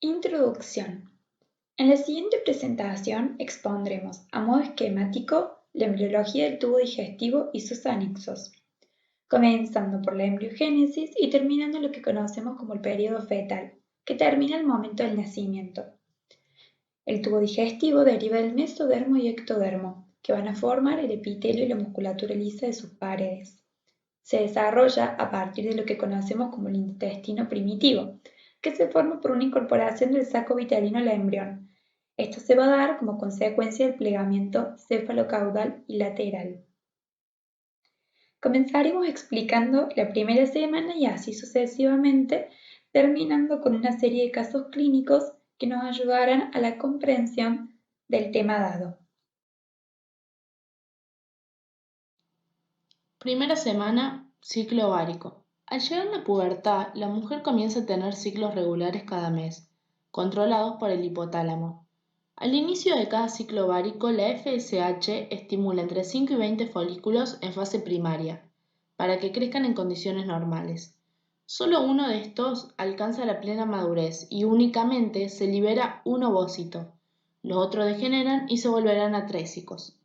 Introducción. En la siguiente presentación expondremos a modo esquemático la embriología del tubo digestivo y sus anexos, comenzando por la embriogénesis y terminando lo que conocemos como el periodo fetal, que termina al momento del nacimiento. El tubo digestivo deriva del mesodermo y ectodermo, que van a formar el epitelio y la musculatura lisa de sus paredes. Se desarrolla a partir de lo que conocemos como el intestino primitivo, que se forma por una incorporación del saco vitelino al embrión. Esto se va a dar como consecuencia del plegamiento cefalocaudal y lateral. Comenzaremos explicando la primera semana y así sucesivamente, terminando con una serie de casos clínicos que nos ayudarán a la comprensión del tema dado. Primera semana, ciclo ovárico. Al llegar la pubertad, la mujer comienza a tener ciclos regulares cada mes, controlados por el hipotálamo. Al inicio de cada ciclo ovárico, la FSH estimula entre 5 y 20 folículos en fase primaria, para que crezcan en condiciones normales. Solo uno de estos alcanza la plena madurez y únicamente se libera un ovocito. Los otros degeneran y se volverán atrésicos.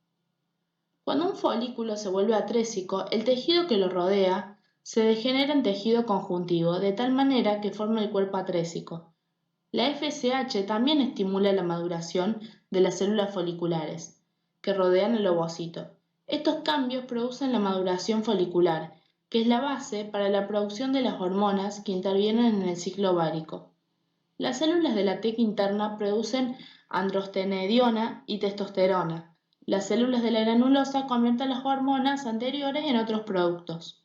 Cuando un folículo se vuelve atrésico, el tejido que lo rodea se degenera en tejido conjuntivo, de tal manera que forma el cuerpo atrésico. La FSH también estimula la maduración de las células foliculares, que rodean el ovocito. Estos cambios producen la maduración folicular, que es la base para la producción de las hormonas que intervienen en el ciclo ovárico. Las células de la teca interna producen androstenediona y testosterona. Las células de la granulosa convierten las hormonas anteriores en otros productos.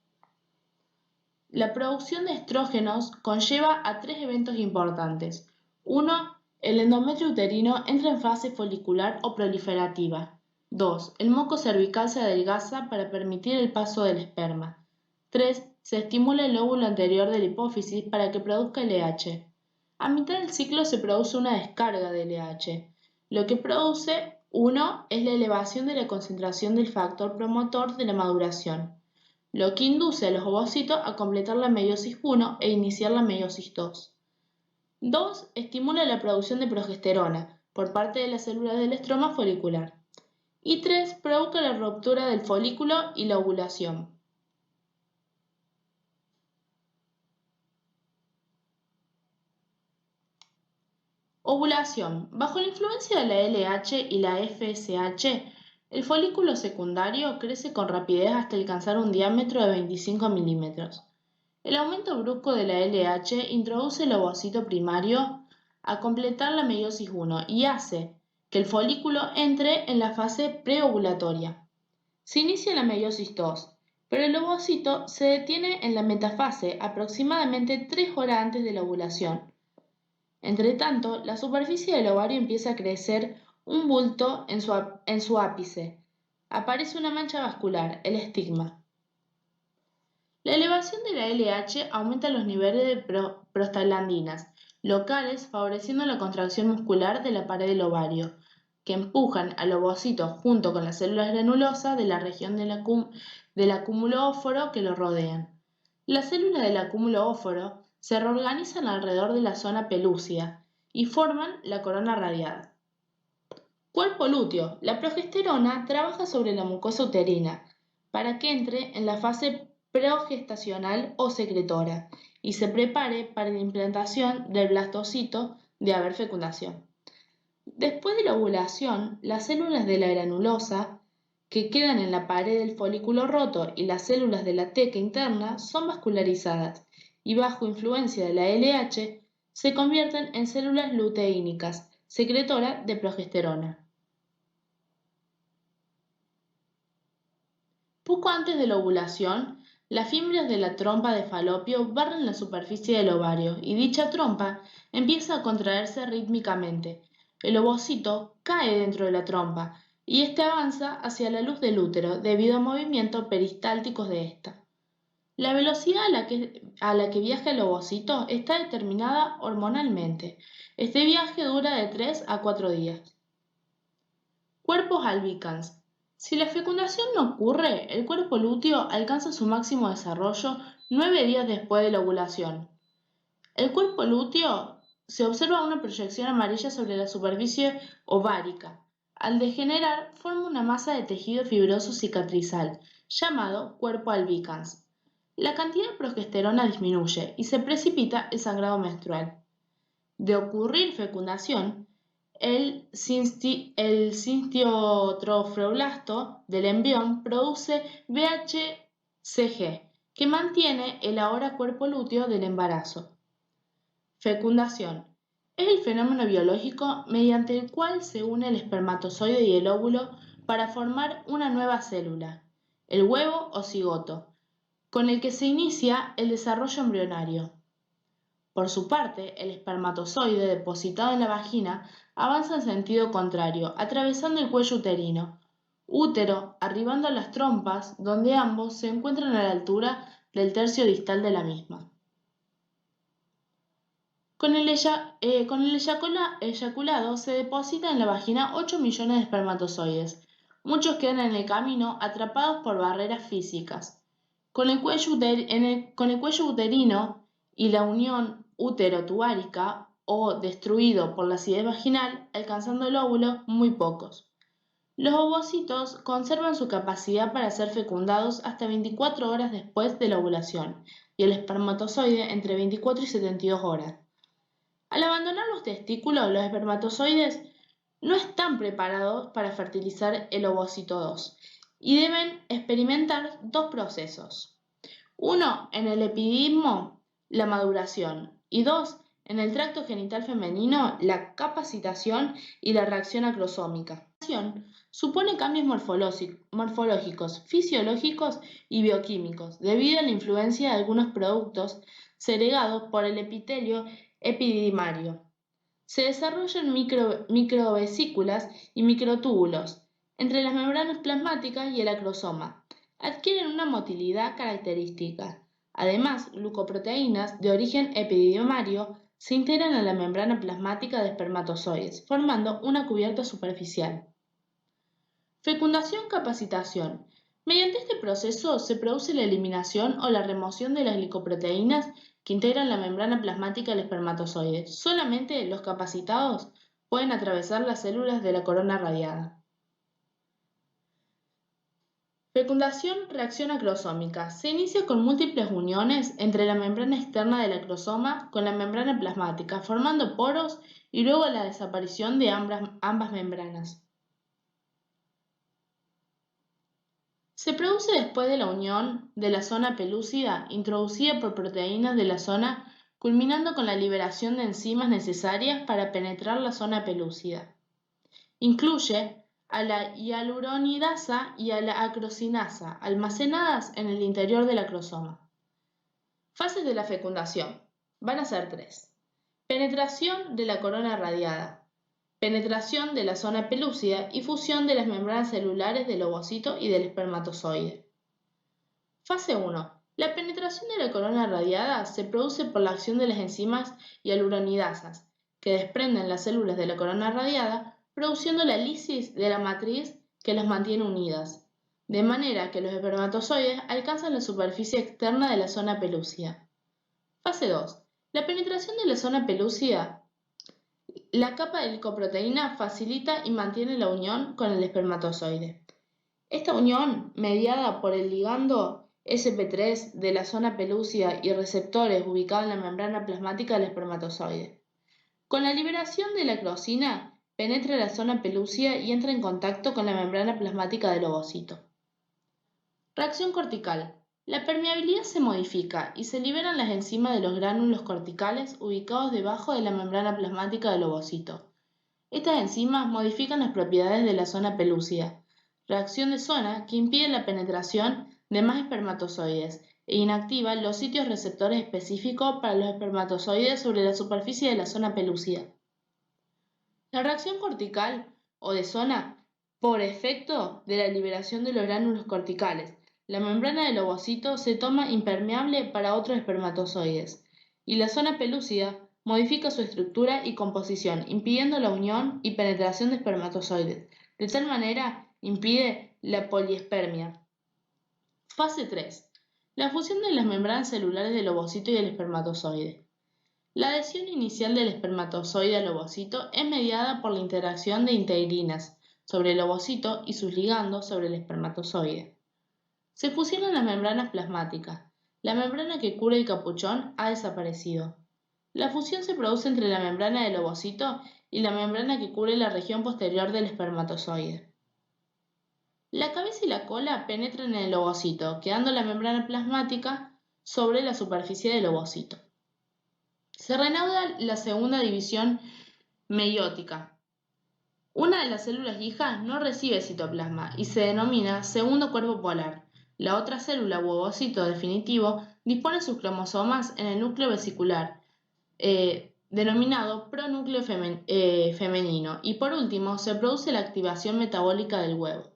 La producción de estrógenos conlleva a tres eventos importantes. 1. El endometrio uterino entra en fase folicular o proliferativa. 2. El moco cervical se adelgaza para permitir el paso del esperma. 3. Se estimula el lóbulo anterior de la hipófisis para que produzca LH. A mitad del ciclo se produce una descarga de LH. Lo que produce 1 es la elevación de la concentración del factor promotor de la maduración, lo que induce a los ovocitos a completar la meiosis 1 e iniciar la meiosis 2. 2. Estimula la producción de progesterona por parte de las células del estroma folicular. Y 3. Provoca la ruptura del folículo y la ovulación. Ovulación. Bajo la influencia de la LH y la FSH, el folículo secundario crece con rapidez hasta alcanzar un diámetro de 25 milímetros. El aumento brusco de la LH introduce el ovocito primario a completar la meiosis 1 y hace que el folículo entre en la fase preovulatoria. Se inicia la meiosis 2, pero el ovocito se detiene en la metafase aproximadamente 3 horas antes de la ovulación. Entretanto, la superficie del ovario empieza a crecer un bulto en su ápice. Aparece una mancha vascular, el estigma. La elevación de la LH aumenta los niveles de prostaglandinas locales, favoreciendo la contracción muscular de la pared del ovario, que empujan al ovocito junto con las células granulosas de la región del acúmulo óforo que lo rodean. Las células del acúmulo óforo se reorganizan alrededor de la zona pelúcida y forman la corona radiada. Cuerpo lúteo. La progesterona trabaja sobre la mucosa uterina para que entre en la fase progestacional o secretora y se prepare para la implantación del blastocito de haber fecundación. Después de la ovulación, las células de la granulosa que quedan en la pared del folículo roto y las células de la teca interna son vascularizadas y bajo influencia de la LH se convierten en células luteínicas, secretoras de progesterona. Poco antes de la ovulación, las fibras de la trompa de falopio barren la superficie del ovario y dicha trompa empieza a contraerse rítmicamente. El ovocito cae dentro de la trompa y éste avanza hacia la luz del útero debido a movimientos peristálticos de ésta. La velocidad a la que viaja el ovocito está determinada hormonalmente. Este viaje dura de 3 a 4 días. Cuerpos albicans. Si la fecundación no ocurre, el cuerpo lúteo alcanza su máximo desarrollo 9 días después de la ovulación. El cuerpo lúteo se observa una proyección amarilla sobre la superficie ovárica. Al degenerar, forma una masa de tejido fibroso cicatrizal, llamado cuerpo albicans. La cantidad de progesterona disminuye y se precipita el sangrado menstrual. De ocurrir fecundación, el cinstiotrofoblasto del embrión produce VHCG, que mantiene el ahora cuerpo lúteo del embarazo. Fecundación. Es el fenómeno biológico mediante el cual se une el espermatozoide y el óvulo para formar una nueva célula, el huevo o cigoto, con el que se inicia el desarrollo embrionario. Por su parte, el espermatozoide depositado en la vagina avanza en sentido contrario, atravesando el cuello uterino, útero, arribando a las trompas, donde ambos se encuentran a la altura del tercio distal de la misma. Con el eyaculado se deposita en la vagina 8 millones de espermatozoides. Muchos quedan en el camino atrapados por barreras físicas. Con el cuello uterino y la unión útero-tuárica o destruido por la acidez vaginal, alcanzando el óvulo, muy pocos. Los ovocitos conservan su capacidad para ser fecundados hasta 24 horas después de la ovulación y el espermatozoide entre 24 y 72 horas. Al abandonar los testículos, los espermatozoides no están preparados para fertilizar el ovocito 2 y deben experimentar dos procesos. Uno, en el epididimo, la maduración, y dos, en el tracto genital femenino, la capacitación y la reacción acrosómica. La capacitación supone cambios morfológicos, fisiológicos y bioquímicos, debido a la influencia de algunos productos segregados por el epitelio epididimario. Se desarrollan microvesículas y microtúbulos entre las membranas plasmáticas y el acrosoma. Adquieren una motilidad característica. Además, glucoproteínas de origen epididimario se integran a la membrana plasmática de espermatozoides, formando una cubierta superficial. Fecundación-capacitación. Mediante este proceso se produce la eliminación o la remoción de las glicoproteínas que integran la membrana plasmática del espermatozoide. Solamente los capacitados pueden atravesar las células de la corona radiada. Fecundación-reacción acrosómica. Se inicia con múltiples uniones entre la membrana externa del acrosoma con la membrana plasmática, formando poros y luego la desaparición de ambas membranas. Se produce después de la unión de la zona pelúcida introducida por proteínas de la zona, culminando con la liberación de enzimas necesarias para penetrar la zona pelúcida. Incluye a la hialuronidasa y a la acrocinasa, almacenadas en el interior del acrosoma. Fases de la fecundación. Van a ser 3. Penetración de la corona radiada. Penetración de la zona pelúcida y fusión de las membranas celulares del ovocito y del espermatozoide. Fase 1. La penetración de la corona radiada se produce por la acción de las enzimas hialuronidasas, que desprenden las células de la corona radiada, produciendo la lisis de la matriz que las mantiene unidas, de manera que los espermatozoides alcanzan la superficie externa de la zona pelúcida. Fase 2. La penetración de la zona pelúcida. La capa de glicoproteína facilita y mantiene la unión con el espermatozoide. Esta unión, mediada por el ligando sp3 de la zona pelúcida y receptores ubicados en la membrana plasmática del espermatozoide. Con la liberación de la acrosina, penetra la zona pelúcida y entra en contacto con la membrana plasmática del ovocito. Reacción cortical. La permeabilidad se modifica y se liberan las enzimas de los gránulos corticales ubicados debajo de la membrana plasmática del ovocito. Estas enzimas modifican las propiedades de la zona pelúcida, reacción de zona que impide la penetración de más espermatozoides e inactiva los sitios receptores específicos para los espermatozoides sobre la superficie de la zona pelúcida. La reacción cortical o de zona por efecto de la liberación de los gránulos corticales. La membrana del ovocito se toma impermeable para otros espermatozoides y la zona pelúcida modifica su estructura y composición, impidiendo la unión y penetración de espermatozoides. De tal manera, impide la poliespermia. Fase 3. La fusión de las membranas celulares del ovocito y del espermatozoide. La adhesión inicial del espermatozoide al ovocito es mediada por la interacción de integrinas sobre el ovocito y sus ligandos sobre el espermatozoide. Se fusionan las membranas plasmáticas. La membrana que cubre el capuchón ha desaparecido. La fusión se produce entre la membrana del ovocito y la membrana que cubre la región posterior del espermatozoide. La cabeza y la cola penetran en el ovocito, quedando la membrana plasmática sobre la superficie del ovocito. Se reanuda la segunda división meiótica. Una de las células hijas no recibe citoplasma y se denomina segundo cuerpo polar. La otra célula u ovocito definitivo dispone sus cromosomas en el núcleo vesicular, denominado pronúcleo femenino, y por último se produce la activación metabólica del huevo.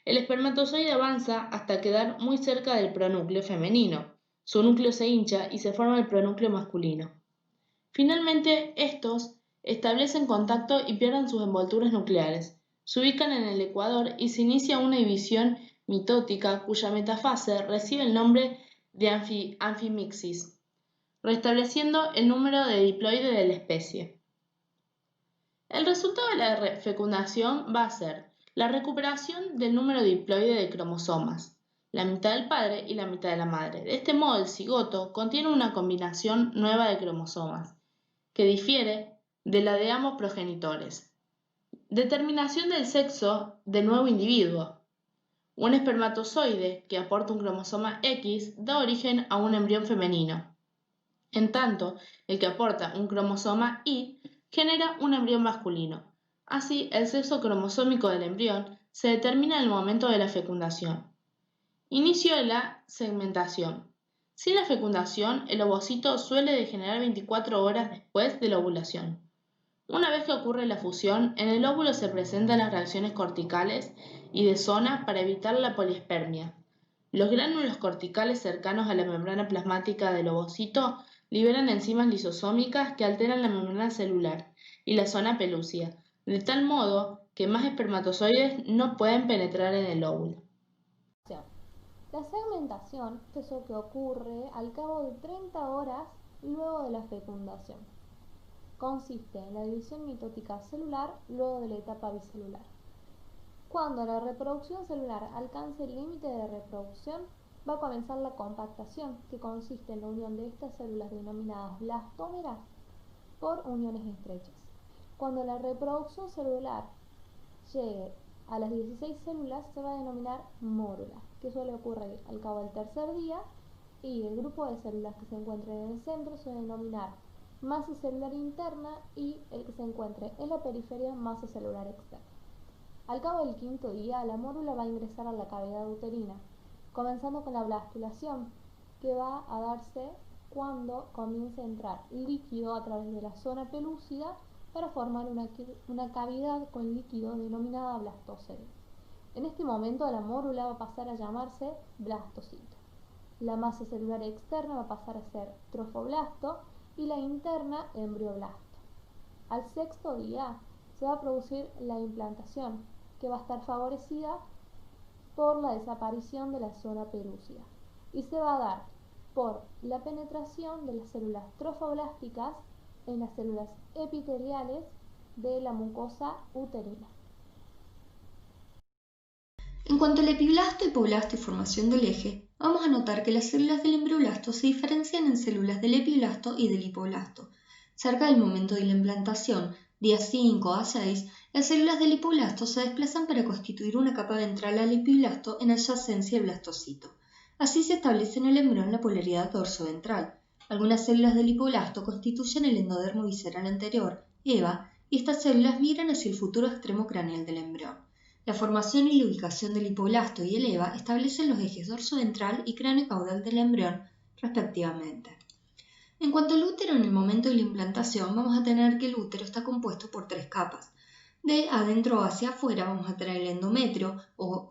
El espermatozoide avanza hasta quedar muy cerca del pronúcleo femenino. Su núcleo se hincha y se forma el pronúcleo masculino. Finalmente, estos establecen contacto y pierden sus envolturas nucleares. Se ubican en el ecuador y se inicia una división mitótica cuya metafase recibe el nombre de anfimixis, restableciendo el número de diploide de la especie. El resultado de la fecundación va a ser la recuperación del número diploide de cromosomas, la mitad del padre y la mitad de la madre. De este modo, el cigoto contiene una combinación nueva de cromosomas, que difiere de la de ambos progenitores. Determinación del sexo del nuevo individuo. Un espermatozoide que aporta un cromosoma X da origen a un embrión femenino, en tanto el que aporta un cromosoma Y genera un embrión masculino. Así, el sexo cromosómico del embrión se determina en el momento de la fecundación. Inicio de la segmentación. Sin la fecundación, el ovocito suele degenerar 24 horas después de la ovulación. Una vez que ocurre la fusión, en el óvulo se presentan las reacciones corticales y de zona para evitar la poliespermia. Los gránulos corticales cercanos a la membrana plasmática del ovocito liberan enzimas lisosómicas que alteran la membrana celular y la zona pelúcida, de tal modo que más espermatozoides no pueden penetrar en el óvulo. La segmentación es lo que ocurre al cabo de 30 horas luego de la fecundación. Consiste en la división mitótica celular luego de la etapa bicelular. Cuando la reproducción celular alcance el límite de reproducción, va a comenzar la compactación, que consiste en la unión de estas células denominadas blastómeras por uniones estrechas. Cuando la reproducción celular llegue a las 16 células, se va a denominar mórula, que suele ocurrir al cabo del tercer día, y el grupo de células que se encuentren en el centro se va a denominar masa celular interna y el que se encuentre en la periferia masa celular externa. Al cabo del quinto día, la mórula va a ingresar a la cavidad uterina, comenzando con la blastulación, que va a darse cuando comience a entrar líquido a través de la zona pelúcida para formar una cavidad con líquido denominada blastocele. En este momento la mórula va a pasar a llamarse blastocito. La masa celular externa va a pasar a ser trofoblasto y la interna embrioblasto. Al sexto día se va a producir la implantación, que va a estar favorecida por la desaparición de la zona pelúcida y se va a dar por la penetración de las células trofoblásticas en las células epiteliales de la mucosa uterina. En cuanto al epiblasto, hipoblasto y formación del eje, vamos a notar que las células del embrioblasto se diferencian en células del epiblasto y del hipoblasto. Cerca del momento de la implantación, días 5 a 6, las células del hipoblasto se desplazan para constituir una capa ventral al epiblasto en adyacencia al blastocito. Así se establece en el embrión la polaridad dorsoventral. Algunas células del hipoblasto constituyen el endodermo visceral anterior, EVA, y estas células migran hacia el futuro extremo craneal del embrión. La formación y la ubicación del hipoblasto y el EVA establecen los ejes dorsoventral y cráneo caudal del embrión, respectivamente. En cuanto al útero, en el momento de la implantación, vamos a tener que el útero está compuesto por 3 capas. De adentro hacia afuera vamos a tener el endometrio,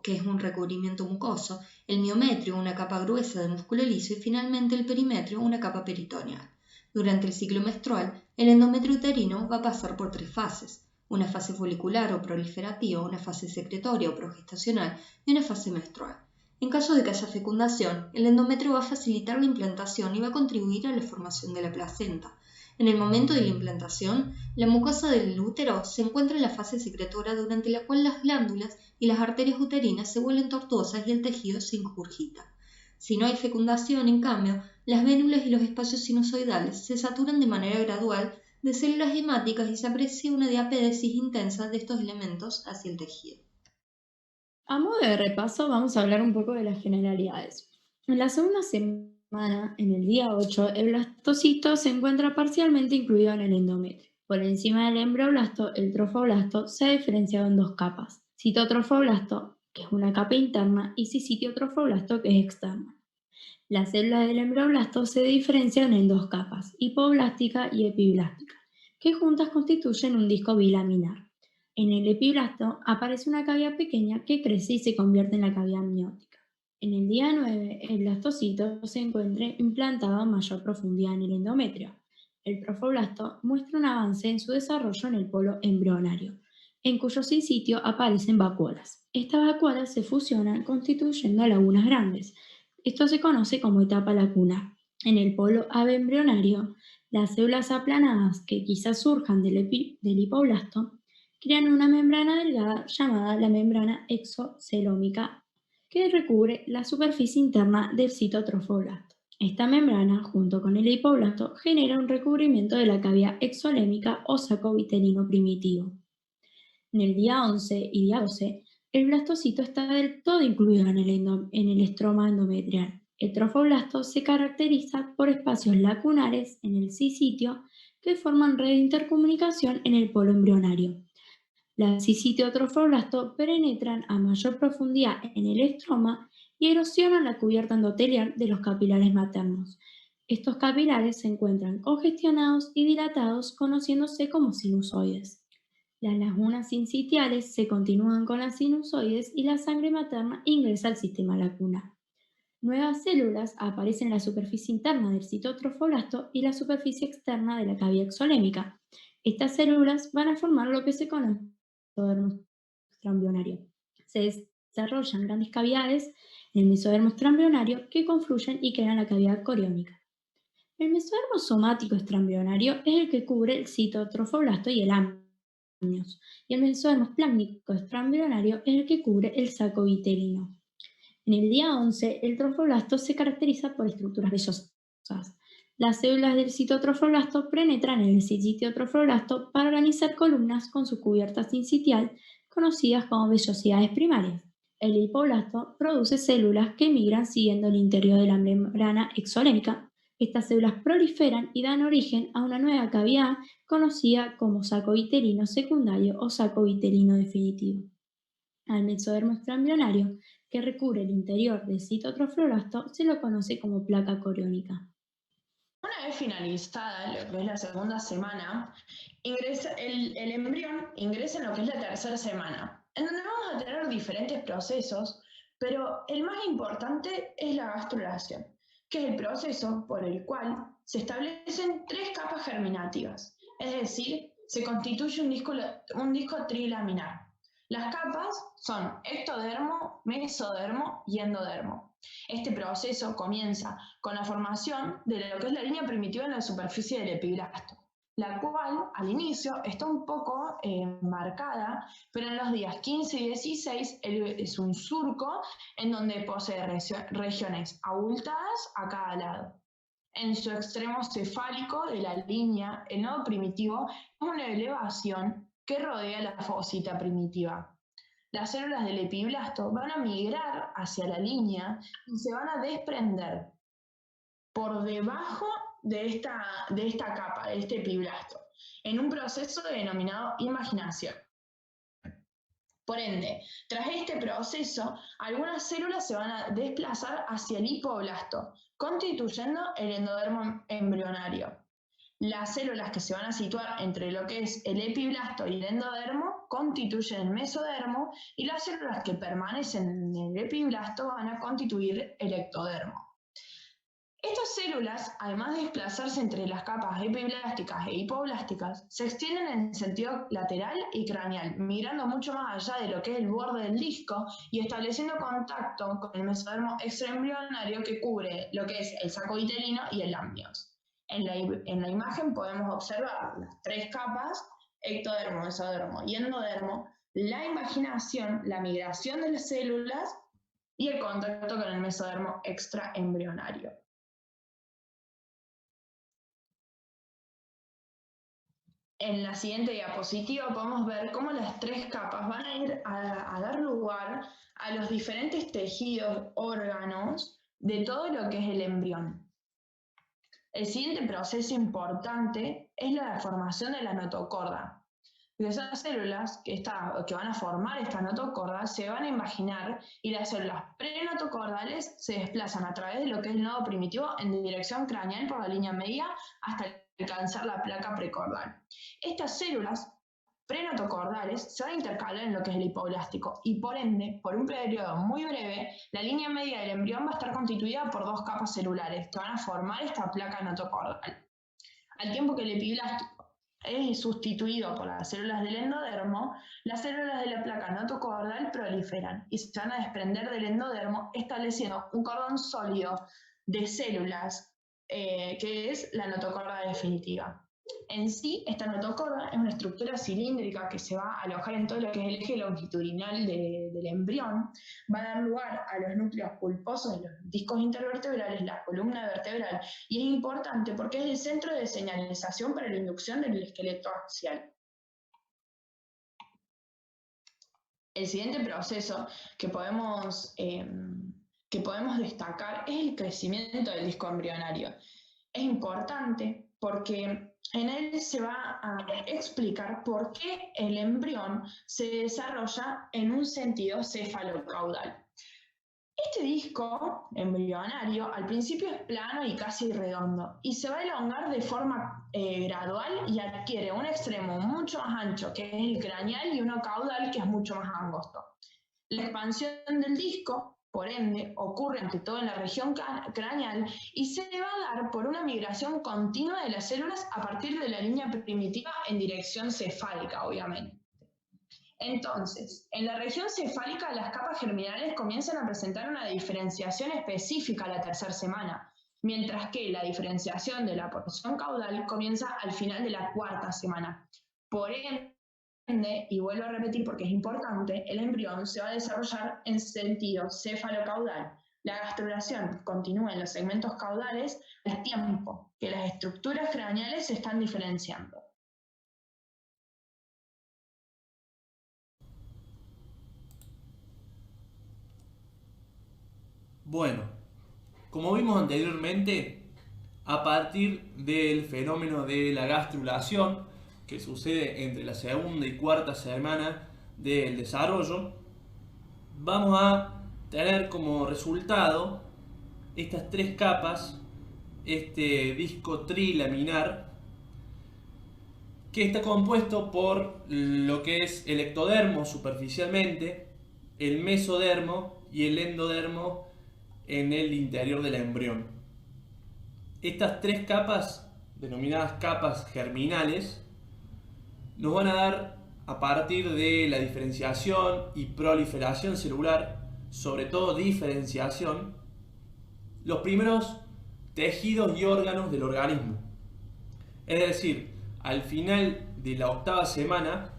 que es un recubrimiento mucoso, el miometrio, una capa gruesa de músculo liso, y finalmente el perimetrio, una capa peritoneal. Durante el ciclo menstrual, el endometrio uterino va a pasar por 3 fases: una fase folicular o proliferativa, una fase secretoria o progestacional y una fase menstrual. En caso de que haya fecundación, el endometrio va a facilitar la implantación y va a contribuir a la formación de la placenta. En el momento de la implantación, la mucosa del útero se encuentra en la fase secretora durante la cual las glándulas y las arterias uterinas se vuelven tortuosas y el tejido se ingurgita. Si no hay fecundación, en cambio, las vénulas y los espacios sinusoidales se saturan de manera gradual de células hemáticas y se aprecia una diapédesis intensa de estos elementos hacia el tejido. A modo de repaso, vamos a hablar un poco de las generalidades. En la segunda semana, en el día 8, el blastocito se encuentra parcialmente incluido en el endometrio. Por encima del embrioblasto, el trofoblasto se ha diferenciado en dos capas: citotrofoblasto, que es una capa interna, y sisitiotrofoblasto, que es externa. Las células del embrioblasto se diferencian en dos capas, hipoblástica y epiblástica, que juntas constituyen un disco bilaminar. En el epiblasto aparece una cavidad pequeña que crece y se convierte en la cavidad amniótica. En el día 9, el blastocito se encuentra implantado a mayor profundidad en el endometrio. El trofoblasto muestra un avance en su desarrollo en el polo embrionario, en cuyo sitio aparecen vacuolas. Estas vacuolas se fusionan constituyendo lagunas grandes. Esto se conoce como etapa lacunar. En el polo abembrionario, las células aplanadas que quizás surjan del hipoblasto crean una membrana delgada llamada la membrana exocelómica que recubre la superficie interna del citotrofoblasto. Esta membrana, junto con el hipoblasto, genera un recubrimiento de la cavidad exolémica o saco vitelino primitivo. En el día 11 y día 12, el blastocito está del todo incluido en el estroma endometrial. El trofoblasto se caracteriza por espacios lacunares en el sisitio que forman red de intercomunicación en el polo embrionario. Las sisitiotrofoblastos penetran a mayor profundidad en el estroma y erosionan la cubierta endotelial de los capilares maternos. Estos capilares se encuentran congestionados y dilatados, conociéndose como sinusoides. Las lagunas sincitiales se continúan con las sinusoides y la sangre materna ingresa al sistema lacunar. Nuevas células aparecen en la superficie interna del citotrofoblasto y la superficie externa de la cavidad exolémica. Estas células van a formar lo que se conoce como mesodermo extraembrionario. Se desarrollan grandes cavidades en el mesodermo extraembrionario que confluyen y crean la cavidad coriónica. El mesodermo somático extraembrionario es el que cubre el citotrofoblasto y el amnios, y el mesodermo esplácnico extraembrionario es el que cubre el saco vitelino. En el día 11, el trofoblasto se caracteriza por estructuras vellosas. Las células del citotrofoblasto penetran en el sitiotrofoblasto para organizar columnas con su cubierta sincitial, conocidas como vellosidades primarias. El hipoblasto produce células que migran siguiendo el interior de la membrana exolémica. Estas células proliferan y dan origen a una nueva cavidad conocida como saco vitelino secundario o saco vitelino definitivo. Al mesodermo extraembrionario, que recubre el interior del citotrofoblasto, se lo conoce como placa coriónica. Una vez finalizada lo que es la segunda semana, el embrión ingresa en lo que es la tercera semana, en donde vamos a tener diferentes procesos, pero el más importante es la gastrulación, que es el proceso por el cual se establecen 3 capas germinativas, es decir, se constituye un disco trilaminar. Las capas son ectodermo, mesodermo y endodermo. Este proceso comienza con la formación de lo que es la línea primitiva en la superficie del epiblasto, la cual al inicio está un poco marcada, pero en los días 15 y 16 es un surco en donde posee regiones abultadas a cada lado. En su extremo cefálico de la línea, el nodo primitivo es una elevación que rodea la fosita primitiva. Las células del epiblasto van a migrar hacia la línea y se van a desprender por debajo de esta capa, de este epiblasto, en un proceso denominado imaginación. Por ende, tras este proceso, algunas células se van a desplazar hacia el hipoblasto, constituyendo el endodermo embrionario. Las células que se van a situar entre lo que es el epiblasto y el endodermo constituyen el mesodermo y las células que permanecen en el epiblasto van a constituir el ectodermo. Estas células, además de desplazarse entre las capas epiblásticas e hipoblásticas, se extienden en sentido lateral y craneal, migrando mucho más allá de lo que es el borde del disco y estableciendo contacto con el mesodermo extraembrionario que cubre lo que es el saco vitelino y el amnios. En la imagen podemos observar las 3 capas, ectodermo, mesodermo y endodermo, la invaginación, la migración de las células y el contacto con el mesodermo extraembrionario. En la siguiente diapositiva podemos ver cómo las 3 capas van a ir a dar lugar a los diferentes tejidos, órganos de todo lo que es el embrión. El siguiente proceso importante es la formación de la notocorda. Esas células que van a formar esta notocorda se van a invaginar y las células prenotocordales se desplazan a través de lo que es el nodo primitivo en dirección craneal por la línea media hasta alcanzar la placa precordal. Estas células prenotocordales se van a intercalar en lo que es el hipoblástico y por ende, por un periodo muy breve, la línea media del embrión va a estar constituida por 2 capas celulares que van a formar esta placa notocordal. Al tiempo que el epiblástico es sustituido por las células del endodermo, las células de la placa notocordal proliferan y se van a desprender del endodermo estableciendo un cordón sólido de células que es la notocorda definitiva. En sí, esta notocorda es una estructura cilíndrica que se va a alojar en todo lo que es el eje longitudinal del embrión, va a dar lugar a los núcleos pulposos de los discos intervertebrales, la columna vertebral, y es importante porque es el centro de señalización para la inducción del esqueleto axial. El siguiente proceso que podemos destacar es el crecimiento del disco embrionario. Es importante porque en él se va a explicar por qué el embrión se desarrolla en un sentido cefalocaudal. Este disco embrionario al principio es plano y casi redondo y se va a elongar de forma gradual y adquiere un extremo mucho más ancho que es el craneal y uno caudal que es mucho más angosto. La expansión del disco, por ende, ocurre ante todo en la región craneal y se va a dar por una migración continua de las células a partir de la línea primitiva en dirección cefálica, obviamente. Entonces, en la región cefálica las capas germinales comienzan a presentar una diferenciación específica a la 3ª semana, mientras que la diferenciación de la porción caudal comienza al final de la 4ª semana. Por ende, y vuelvo a repetir porque es importante, el embrión se va a desarrollar en sentido cefalocaudal. La gastrulación continúa en los segmentos caudales al tiempo que las estructuras craneales se están diferenciando. Bueno, como vimos anteriormente, a partir del fenómeno de la gastrulación, que sucede entre la 2ª y 4ª semana del desarrollo, vamos a tener como resultado estas 3 capas, este disco trilaminar, que está compuesto por lo que es el ectodermo superficialmente, el mesodermo y el endodermo en el interior del embrión. Estas 3 capas, denominadas capas germinales, nos van a dar, a partir de la diferenciación y proliferación celular, sobre todo diferenciación, los primeros tejidos y órganos del organismo. Es decir, al final de la 8ª semana,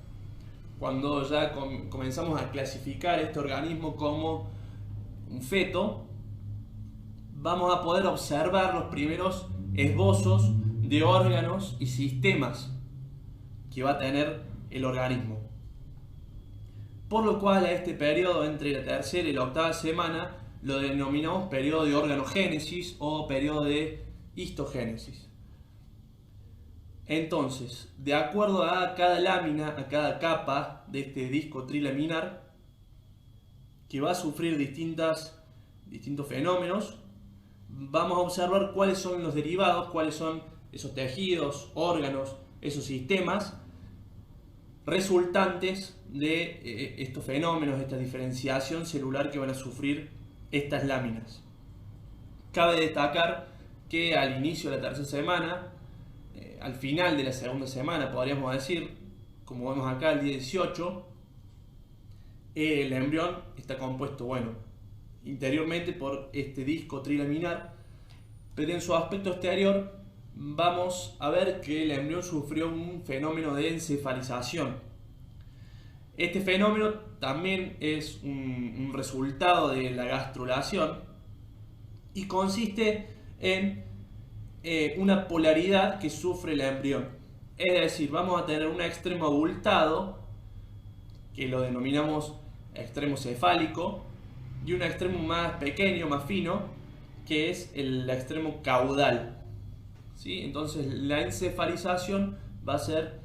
cuando ya comenzamos a clasificar este organismo como un feto, vamos a poder observar los primeros esbozos de órganos y sistemas que va a tener el organismo. Por lo cual a este periodo entre la 3ª y la 8ª semana lo denominamos periodo de organogénesis o periodo de histogénesis. Entonces, de acuerdo a cada lámina, a cada capa de este disco trilaminar, que va a sufrir distintos fenómenos, vamos a observar cuáles son los derivados, cuáles son esos tejidos, órganos, esos sistemas resultantes de estos fenómenos, esta diferenciación celular que van a sufrir estas láminas. Cabe destacar que al inicio de la 3ª semana, al final de la 2ª semana, podríamos decir, como vemos acá, el día 18, el embrión está compuesto, interiormente por este disco trilaminar, pero en su aspecto exterior vamos a ver que el embrión sufrió un fenómeno de encefalización. Este fenómeno también es un resultado de la gastrulación y consiste en una polaridad que sufre el embrión. Es decir, vamos a tener un extremo abultado, que lo denominamos extremo cefálico, y un extremo más pequeño, más fino, que es el extremo caudal. ¿Sí? Entonces la encefalización va a ser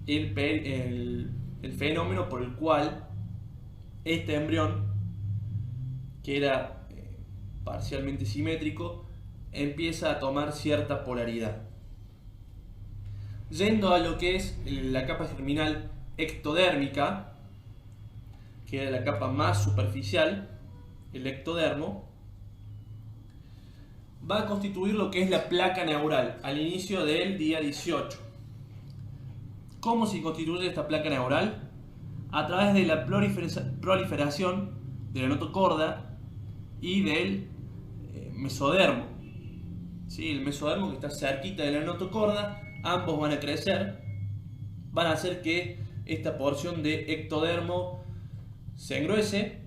el fenómeno por el cual este embrión, que era parcialmente simétrico, empieza a tomar cierta polaridad. Yendo a lo que es la capa germinal ectodérmica, que es la capa más superficial, el ectodermo, va a constituir lo que es la placa neural al inicio del día 18. ¿Cómo se constituye esta placa neural? A través de la proliferación de la notocorda y del mesodermo. ¿Sí? El mesodermo, que está cerquita de la notocorda, ambos van a crecer, van a hacer que esta porción de ectodermo se engruese,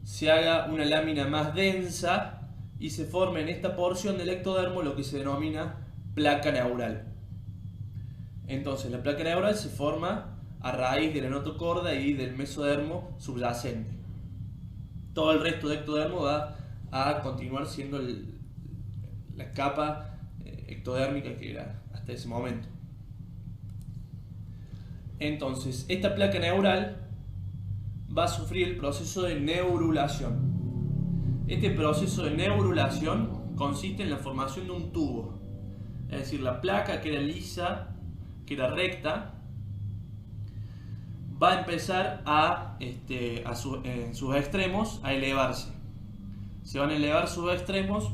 se haga una lámina más densa y se forme en esta porción del ectodermo lo que se denomina placa neural. Entonces la placa neural se forma a raíz de la notocorda y del mesodermo subyacente. Todo el resto de ectodermo va a continuar siendo la capa ectodérmica que era hasta ese momento. Entonces, esta placa neural va a sufrir el proceso de neurulación. Este proceso de neurulación consiste en la formación de un tubo. Es decir, la placa, que era lisa, que era recta, va a empezar en sus extremos a elevarse. Se van a elevar sus extremos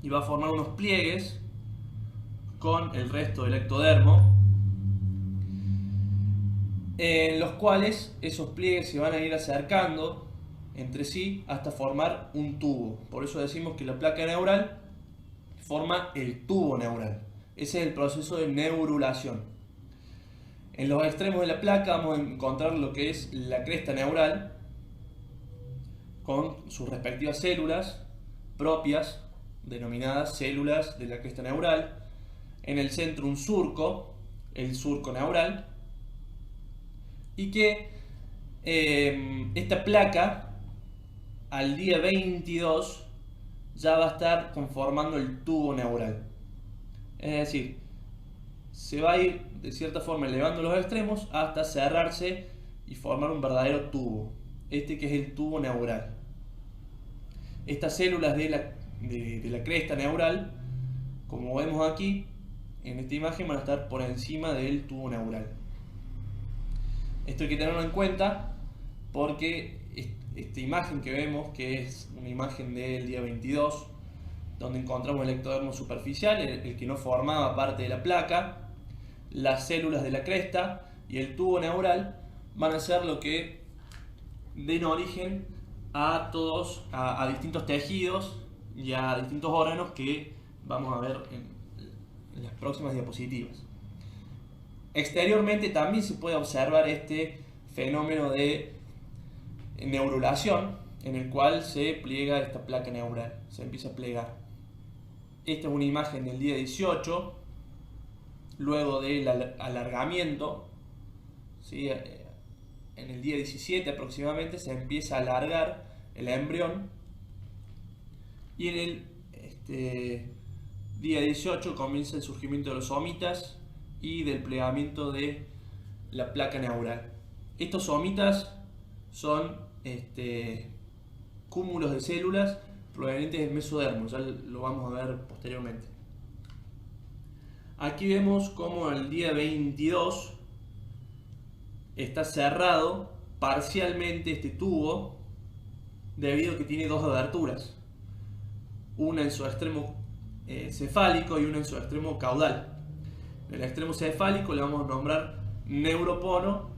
y va a formar unos pliegues con el resto del ectodermo, en los cuales esos pliegues se van a ir acercando entre sí hasta formar un tubo. Por eso decimos que la placa neural forma el tubo neural. Ese es el proceso de neurulación. En los extremos de la placa vamos a encontrar lo que es la cresta neural con sus respectivas células propias, denominadas células de la cresta neural. En el centro un surco, el surco neural, y que esta placa al día 22 ya va a estar conformando el tubo neural. Es decir, se va a ir de cierta forma elevando los extremos hasta cerrarse y formar un verdadero tubo, que es el tubo neural. Estas células de la cresta neural, como vemos aquí en esta imagen, van a estar por encima del tubo neural. Esto hay que tenerlo en cuenta porque esta imagen que vemos, que es una imagen del día 22, donde encontramos el ectodermo superficial, el que no formaba parte de la placa, las células de la cresta y el tubo neural, van a ser lo que den origen a distintos tejidos y a distintos órganos que vamos a ver en las próximas diapositivas. Exteriormente también se puede observar este fenómeno de neurulación, en el cual se pliega esta placa neural, se empieza a plegar. Esta es una imagen del día 18, luego del alargamiento, ¿sí? En el día 17 aproximadamente se empieza a alargar el embrión, y en el día 18 comienza el surgimiento de los somitas y del plegamiento de la placa neural. Estos somitas son cúmulos de células provenientes del mesodermo, ya lo vamos a ver posteriormente. Aquí vemos como el día 22 está cerrado parcialmente este tubo, debido a que tiene dos aberturas, una en su extremo cefálico y una en su extremo caudal. En el extremo cefálico le vamos a nombrar neuropono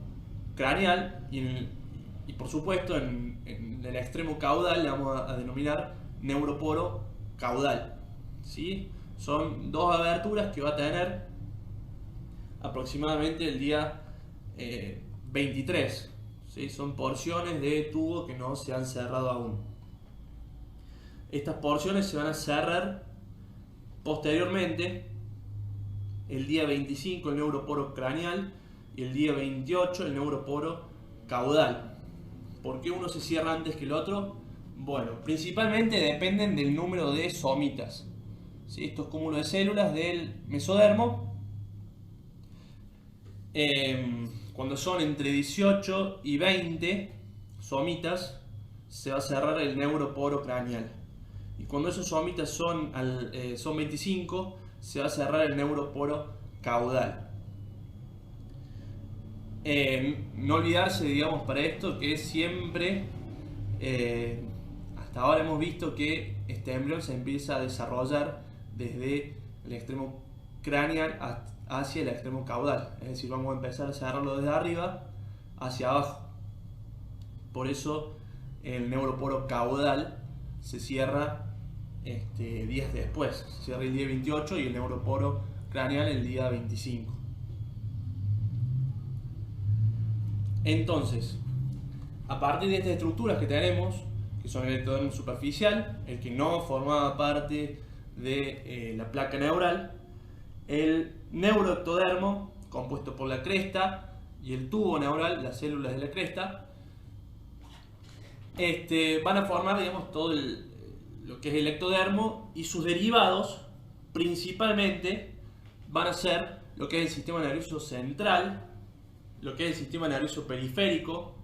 craneal y por supuesto en el extremo caudal le vamos a denominar neuroporo caudal, ¿sí? son 2 aberturas que va a tener aproximadamente el día 23. ¿Sí? Son porciones de tubo que no se han cerrado aún. Estas porciones se van a cerrar posteriormente el día 25 el neuroporo craneal y el día 28 el neuroporo caudal. ¿Por qué uno se cierra antes que el otro? Bueno, principalmente dependen del número de somitas. ¿Sí? Estos cúmulos de células del mesodermo, cuando son entre 18 y 20 somitas, se va a cerrar el neuroporo craneal. Y cuando esos somitas son 25, se va a cerrar el neuroporo caudal. No olvidarse, digamos, para esto, que siempre, hasta ahora hemos visto que este embrión se empieza a desarrollar desde el extremo craneal hacia el extremo caudal. Es decir, vamos a empezar a cerrarlo desde arriba hacia abajo. Por eso el neuroporo caudal se cierra días después. Se cierra el día 28 y el neuroporo craneal el día 25. Entonces, a partir de estas estructuras que tenemos, que son el ectodermo superficial, el que no formaba parte de la placa neural, el neuroectodermo, compuesto por la cresta, y el tubo neural, las células de la cresta, van a formar, digamos, todo lo que es el ectodermo, y sus derivados principalmente van a ser lo que es el sistema nervioso central, lo que es el sistema nervioso periférico,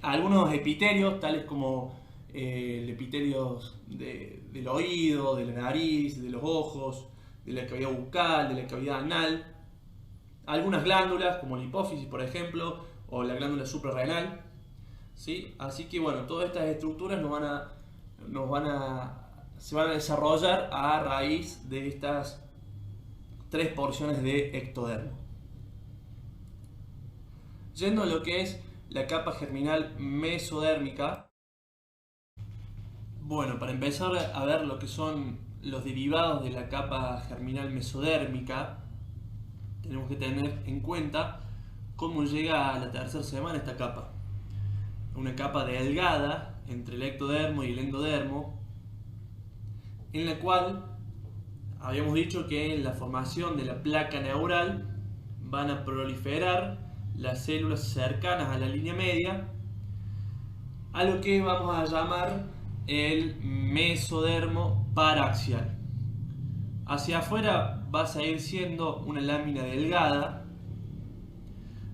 algunos epitelios tales como el epitelio del oído, de la nariz, de los ojos, de la cavidad bucal, de la cavidad anal, algunas glándulas como la hipófisis, por ejemplo, o la glándula suprarrenal. ¿Sí? Así que bueno, todas estas estructuras se van a desarrollar a raíz de estas 3 porciones de ectodermo. Yendo a lo que es la capa germinal mesodérmica, bueno, para empezar a ver lo que son los derivados de la capa germinal mesodérmica, tenemos que tener en cuenta cómo llega a la tercera semana esta capa. Una capa delgada entre el ectodermo y el endodermo, en la cual habíamos dicho que en la formación de la placa neural van a proliferar las células cercanas a la línea media, a lo que vamos a llamar el mesodermo paraxial. Hacia afuera va a seguir siendo una lámina delgada,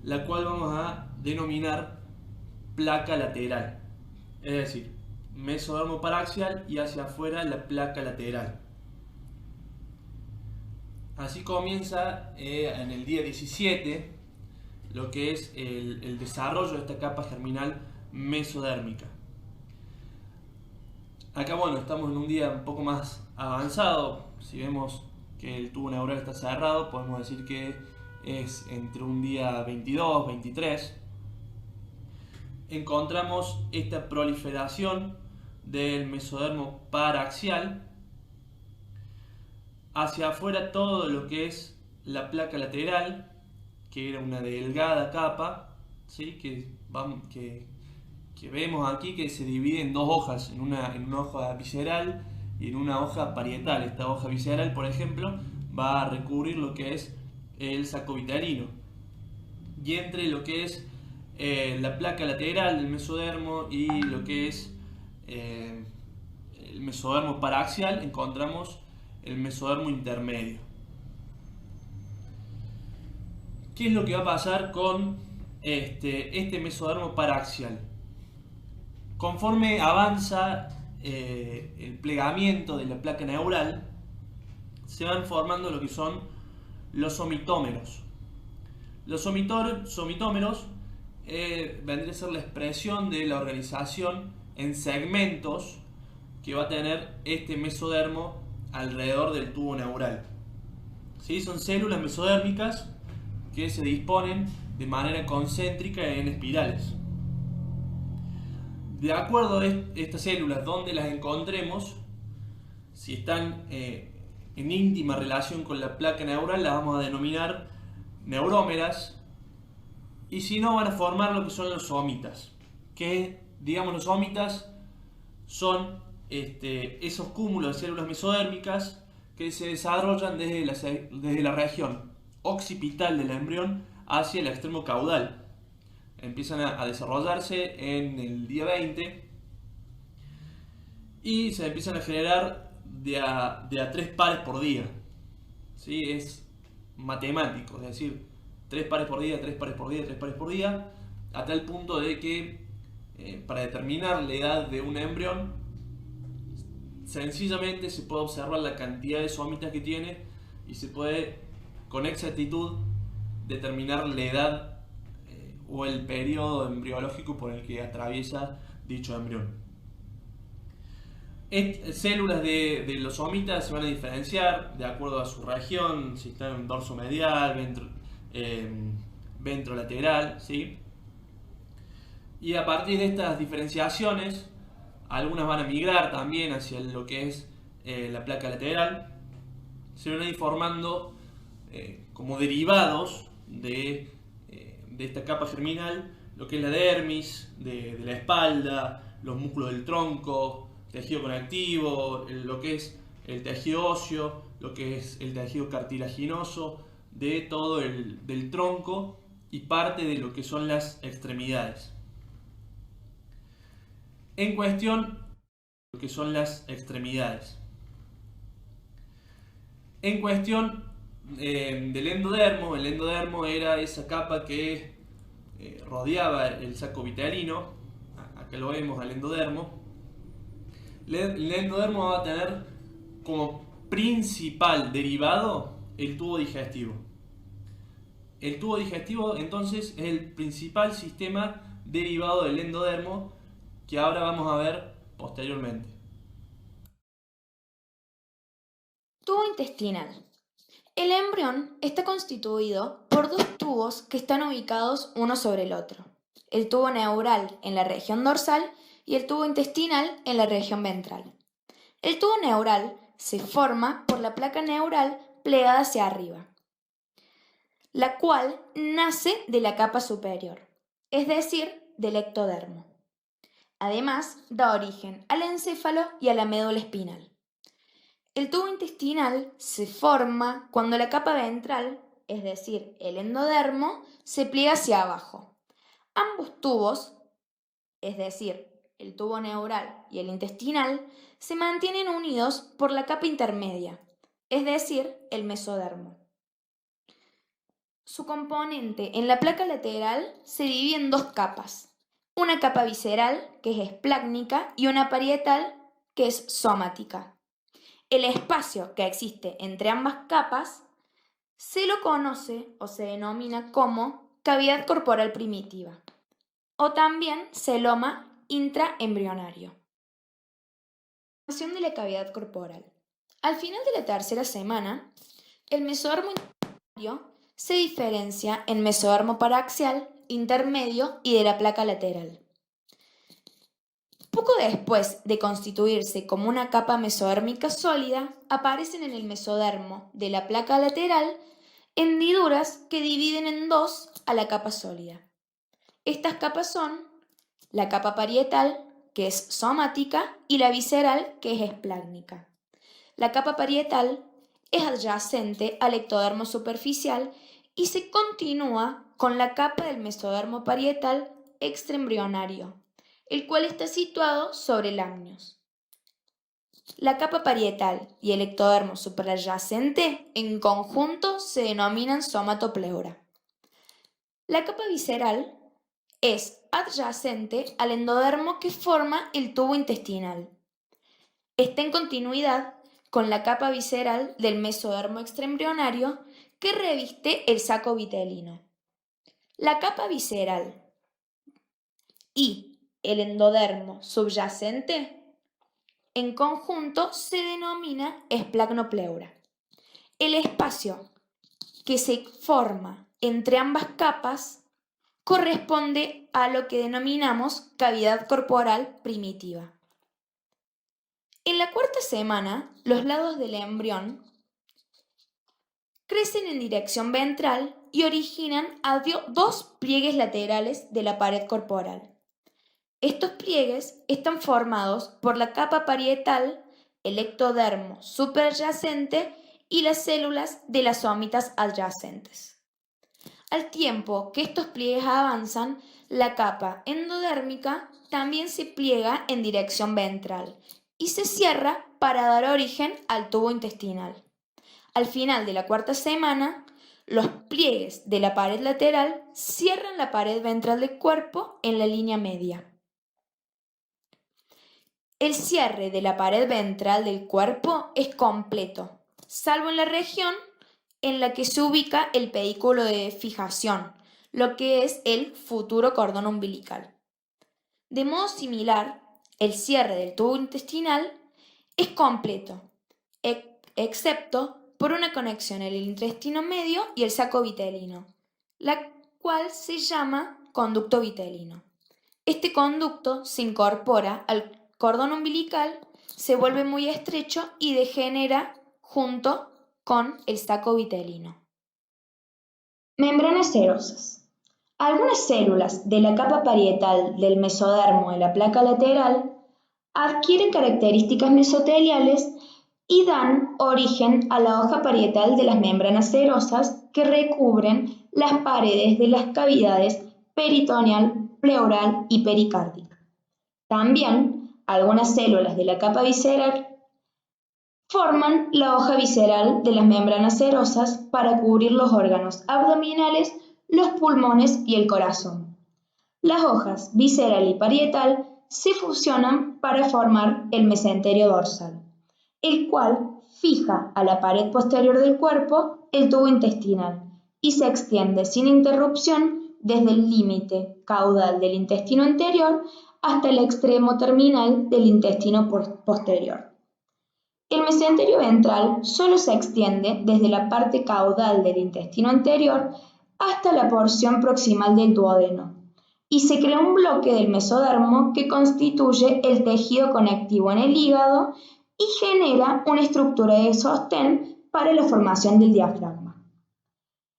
la cual vamos a denominar placa lateral. Es decir, mesodermo paraxial y hacia afuera la placa lateral. Así comienza en el día 17 lo que es el desarrollo de esta capa germinal mesodérmica. Acá, bueno, estamos en un día un poco más avanzado. Si vemos que el tubo neural está cerrado, podemos decir que es entre un día 22, 23. Encontramos esta proliferación del mesodermo paraxial. Hacia afuera todo lo que es la placa lateral, que era una delgada capa, ¿sí? que vemos aquí que se divide en 2 hojas, en una hoja visceral y en una hoja parietal. Esta hoja visceral, por ejemplo, va a recubrir lo que es el saco vitelino. Y entre lo que es la placa lateral del mesodermo y lo que es el mesodermo paraxial, encontramos el mesodermo intermedio. ¿Qué es lo que va a pasar con este mesodermo paraxial? Conforme avanza el plegamiento de la placa neural, se van formando lo que son los somitómeros. Los somitómeros vendría a ser la expresión de la organización en segmentos que va a tener este mesodermo alrededor del tubo neural. ¿Sí? Son células mesodérmicas que se disponen de manera concéntrica en espirales. De acuerdo a estas células donde las encontremos, si están en íntima relación con la placa neural las vamos a denominar neurómeras, y si no van a formar lo que son los somitas, que digamos los somitas son esos cúmulos de células mesodérmicas que se desarrollan desde la región occipital del embrión hacia el extremo caudal. Empiezan a desarrollarse en el día 20 y se empiezan a generar de a 3 pares por día. ¿Sí? Es matemático, es decir, 3 pares por día, 3 pares por día, 3 pares por día, a tal punto de que para determinar la edad de un embrión, sencillamente se puede observar la cantidad de somitas que tiene y se puede con exactitud determinar la edad o el periodo embriológico por el que atraviesa dicho embrión. Células de los somitas se van a diferenciar de acuerdo a su región, si están en dorso medial, ventrolateral, ¿sí? Y a partir de estas diferenciaciones, algunas van a migrar también hacia lo que es la placa lateral. Se van a ir formando como derivados de esta capa germinal, lo que es la dermis de la espalda, los músculos del tronco, tejido conectivo, lo que es el tejido óseo, lo que es el tejido cartilaginoso de todo del tronco y parte de lo que son las extremidades. En cuestión, lo que son las extremidades. En cuestión del endodermo, el endodermo era esa capa que rodeaba el saco vitelino. Acá lo vemos al endodermo. El endodermo va a tener como principal derivado el tubo digestivo. El tubo digestivo entonces es el principal sistema derivado del endodermo que ahora vamos a ver posteriormente. Tubo intestinal. El embrión está constituido por dos tubos que están ubicados uno sobre el otro. El tubo neural en la región dorsal y el tubo intestinal en la región ventral. El tubo neural se forma por la placa neural plegada hacia arriba, la cual nace de la capa superior, es decir, del ectodermo. Además, da origen al encéfalo y a la médula espinal. El tubo intestinal se forma cuando la capa ventral, es decir, el endodermo, se pliega hacia abajo. Ambos tubos, es decir, el tubo neural y el intestinal, se mantienen unidos por la capa intermedia, es decir, el mesodermo. Su componente en la placa lateral se divide en dos capas, una capa visceral, que es esplácnica, y una parietal, que es somática. El espacio que existe entre ambas capas se lo conoce o se denomina como cavidad corporal primitiva, o también celoma intraembrionario. Formación de la cavidad corporal. Al final de la tercera semana, el mesodermo intermedio se diferencia en mesodermo paraxial, intermedio y de la placa lateral. Poco después de constituirse como una capa mesodérmica sólida, aparecen en el mesodermo de la placa lateral hendiduras que dividen en dos a la capa sólida. Estas capas son la capa parietal, que es somática, y la visceral, que es esplácnica. La capa parietal es adyacente al ectodermo superficial y se continúa con la capa del mesodermo parietal extraembrionario, el cual está situado sobre el amnios. La capa parietal y el ectodermo superadyacente en conjunto se denominan somatopleura. La capa visceral es adyacente al endodermo que forma el tubo intestinal. Está en continuidad con la capa visceral del mesodermo extraembrionario que reviste el saco vitelino. La capa visceral y el endodermo subyacente en conjunto se denomina esplacnopleura. El espacio que se forma entre ambas capas corresponde a lo que denominamos cavidad corporal primitiva. En la cuarta semana, los lados del embrión crecen en dirección ventral y originan a dos pliegues laterales de la pared corporal. Estos pliegues están formados por la capa parietal, el ectodermo superadyacente y las células de las somitas adyacentes. Al tiempo que estos pliegues avanzan, la capa endodérmica también se pliega en dirección ventral y se cierra para dar origen al tubo intestinal. Al final de la cuarta semana, los pliegues de la pared lateral cierran la pared ventral del cuerpo en la línea media. El cierre de la pared ventral del cuerpo es completo, salvo en la región en la que se ubica el pedículo de fijación, lo que es el futuro cordón umbilical. De modo similar, el cierre del tubo intestinal es completo, excepto por una conexión entre el intestino medio y el saco vitelino, la cual se llama conducto vitelino. Este conducto se incorpora al cordón umbilical, se vuelve muy estrecho y degenera junto con el saco vitelino. Membranas serosas. Algunas células de la capa parietal del mesodermo de la placa lateral adquieren características mesoteliales y dan origen a la hoja parietal de las membranas serosas que recubren las paredes de las cavidades peritoneal, pleural y pericárdica. También algunas células de la capa visceral forman la hoja visceral de las membranas serosas para cubrir los órganos abdominales, los pulmones y el corazón. Las hojas visceral y parietal se fusionan para formar el mesenterio dorsal, el cual fija a la pared posterior del cuerpo el tubo intestinal y se extiende sin interrupción desde el límite caudal del intestino anterior hasta el extremo terminal del intestino posterior. El mesenterio ventral solo se extiende desde la parte caudal del intestino anterior hasta la porción proximal del duodeno y se crea un bloque del mesodermo que constituye el tejido conectivo en el hígado y genera una estructura de sostén para la formación del diafragma.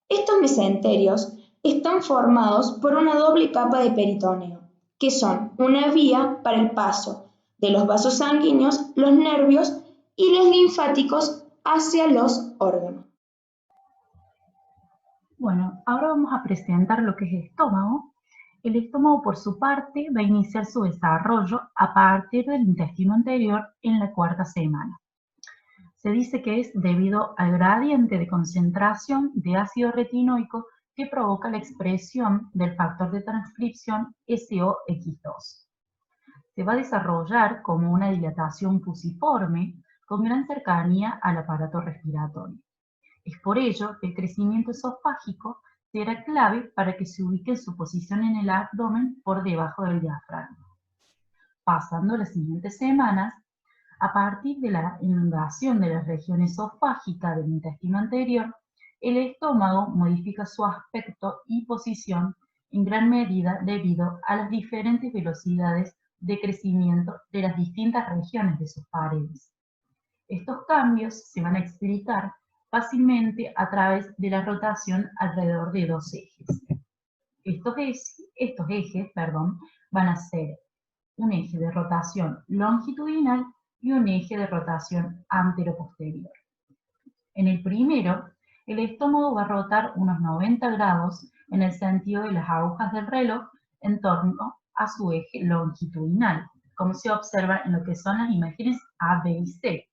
Estos mesenterios están formados por una doble capa de peritoneo, que son una vía para el paso de los vasos sanguíneos, los nervios y los linfáticos hacia los órganos. Bueno, ahora vamos a presentar lo que es el estómago. El estómago, por su parte, va a iniciar su desarrollo a partir del intestino anterior en la cuarta semana. Se dice que es debido al gradiente de concentración de ácido retinoico que provoca la expresión del factor de transcripción SOX2. Se va a desarrollar como una dilatación fusiforme con gran cercanía al aparato respiratorio. Es por ello que el crecimiento esofágico será clave para que se ubique en su posición en el abdomen por debajo del diafragma. Pasando las siguientes semanas, a partir de la inundación de la región esofágica del intestino anterior, el estómago modifica su aspecto y posición en gran medida debido a las diferentes velocidades de crecimiento de las distintas regiones de sus paredes. Estos cambios se van a explicar fácilmente a través de la rotación alrededor de dos ejes. Estos ejes van a ser un eje de rotación longitudinal y un eje de rotación antero-posterior. En el primero, el estómago va a rotar unos 90 grados en el sentido de las agujas del reloj en torno a su eje longitudinal, como se observa en lo que son las imágenes A, B y C.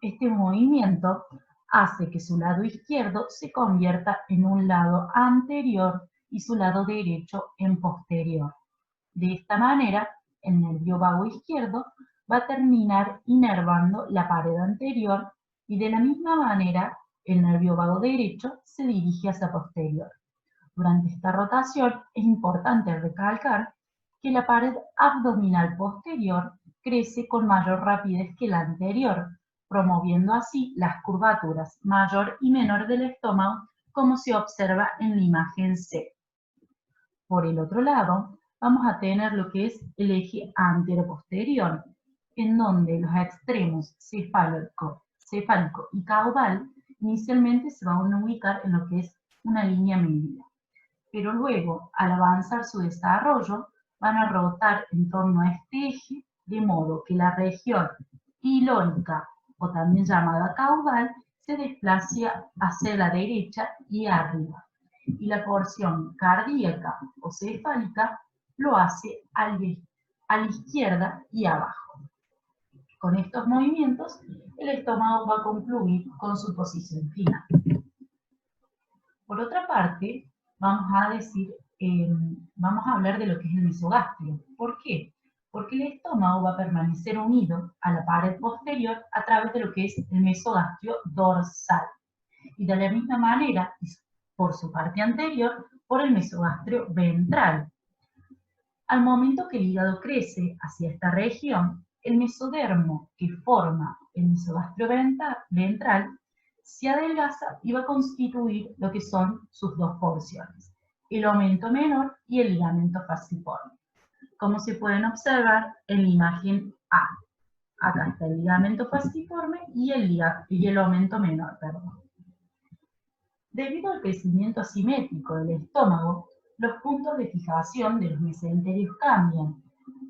Este movimiento hace que su lado izquierdo se convierta en un lado anterior y su lado derecho en posterior. De esta manera, el nervio vago izquierdo va a terminar inervando la pared anterior y de la misma manera el nervio vago derecho se dirige hacia posterior. Durante esta rotación es importante recalcar que la pared abdominal posterior crece con mayor rapidez que la anterior, promoviendo así las curvaturas mayor y menor del estómago, como se observa en la imagen C. Por el otro lado, vamos a tener lo que es el eje antero-posterior, en donde los extremos cefálico y caudal inicialmente se van a ubicar en lo que es una línea media, pero luego, al avanzar su desarrollo, van a rotar en torno a este eje, de modo que la región pilórica, o también llamada caudal, se desplace hacia la derecha y arriba, y la porción cardíaca o cefálica lo hace a la izquierda y abajo. Con estos movimientos, el estómago va a concluir con su posición final. Por otra parte, vamos a hablar de lo que es el mesogastrio. ¿Por qué? Porque el estómago va a permanecer unido a la pared posterior a través de lo que es el mesogastrio dorsal. Y de la misma manera, por su parte anterior, por el mesogastrio ventral. Al momento que el hígado crece hacia esta región, el mesodermo que forma el mesogastrio ventral se adelgaza y va a constituir lo que son sus dos porciones, el aumento menor y el ligamento falciforme. Como se pueden observar en la imagen A. Acá está el ligamento falciforme y el aumento menor, perdón. Debido al crecimiento asimétrico del estómago, los puntos de fijación de los mesenterios cambian.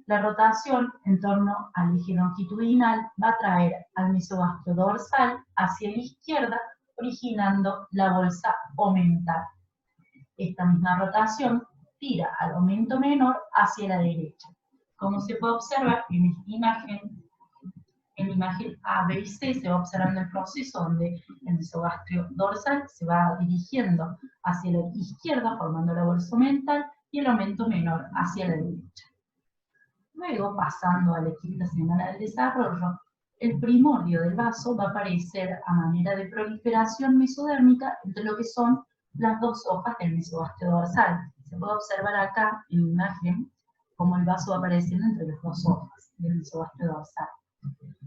La rotación en torno al eje longitudinal va a traer al mesogastrio dorsal hacia la izquierda, originando la bolsa omental. Esta misma rotación tira al aumento menor hacia la derecha. Como se puede observar en esta imagen, en la imagen A, B y C se va observando el proceso donde el mesogastrio dorsal se va dirigiendo hacia la izquierda, formando la bolsa omental, y el aumento menor hacia la derecha. Luego, pasando a la quinta semana del desarrollo, el primordio del vaso va a aparecer a manera de proliferación mesodérmica entre lo que son las dos hojas del mesogastrio dorsal. Se puede observar acá en la imagen cómo el vaso va apareciendo entre las dos hojas del mesogastrio dorsal.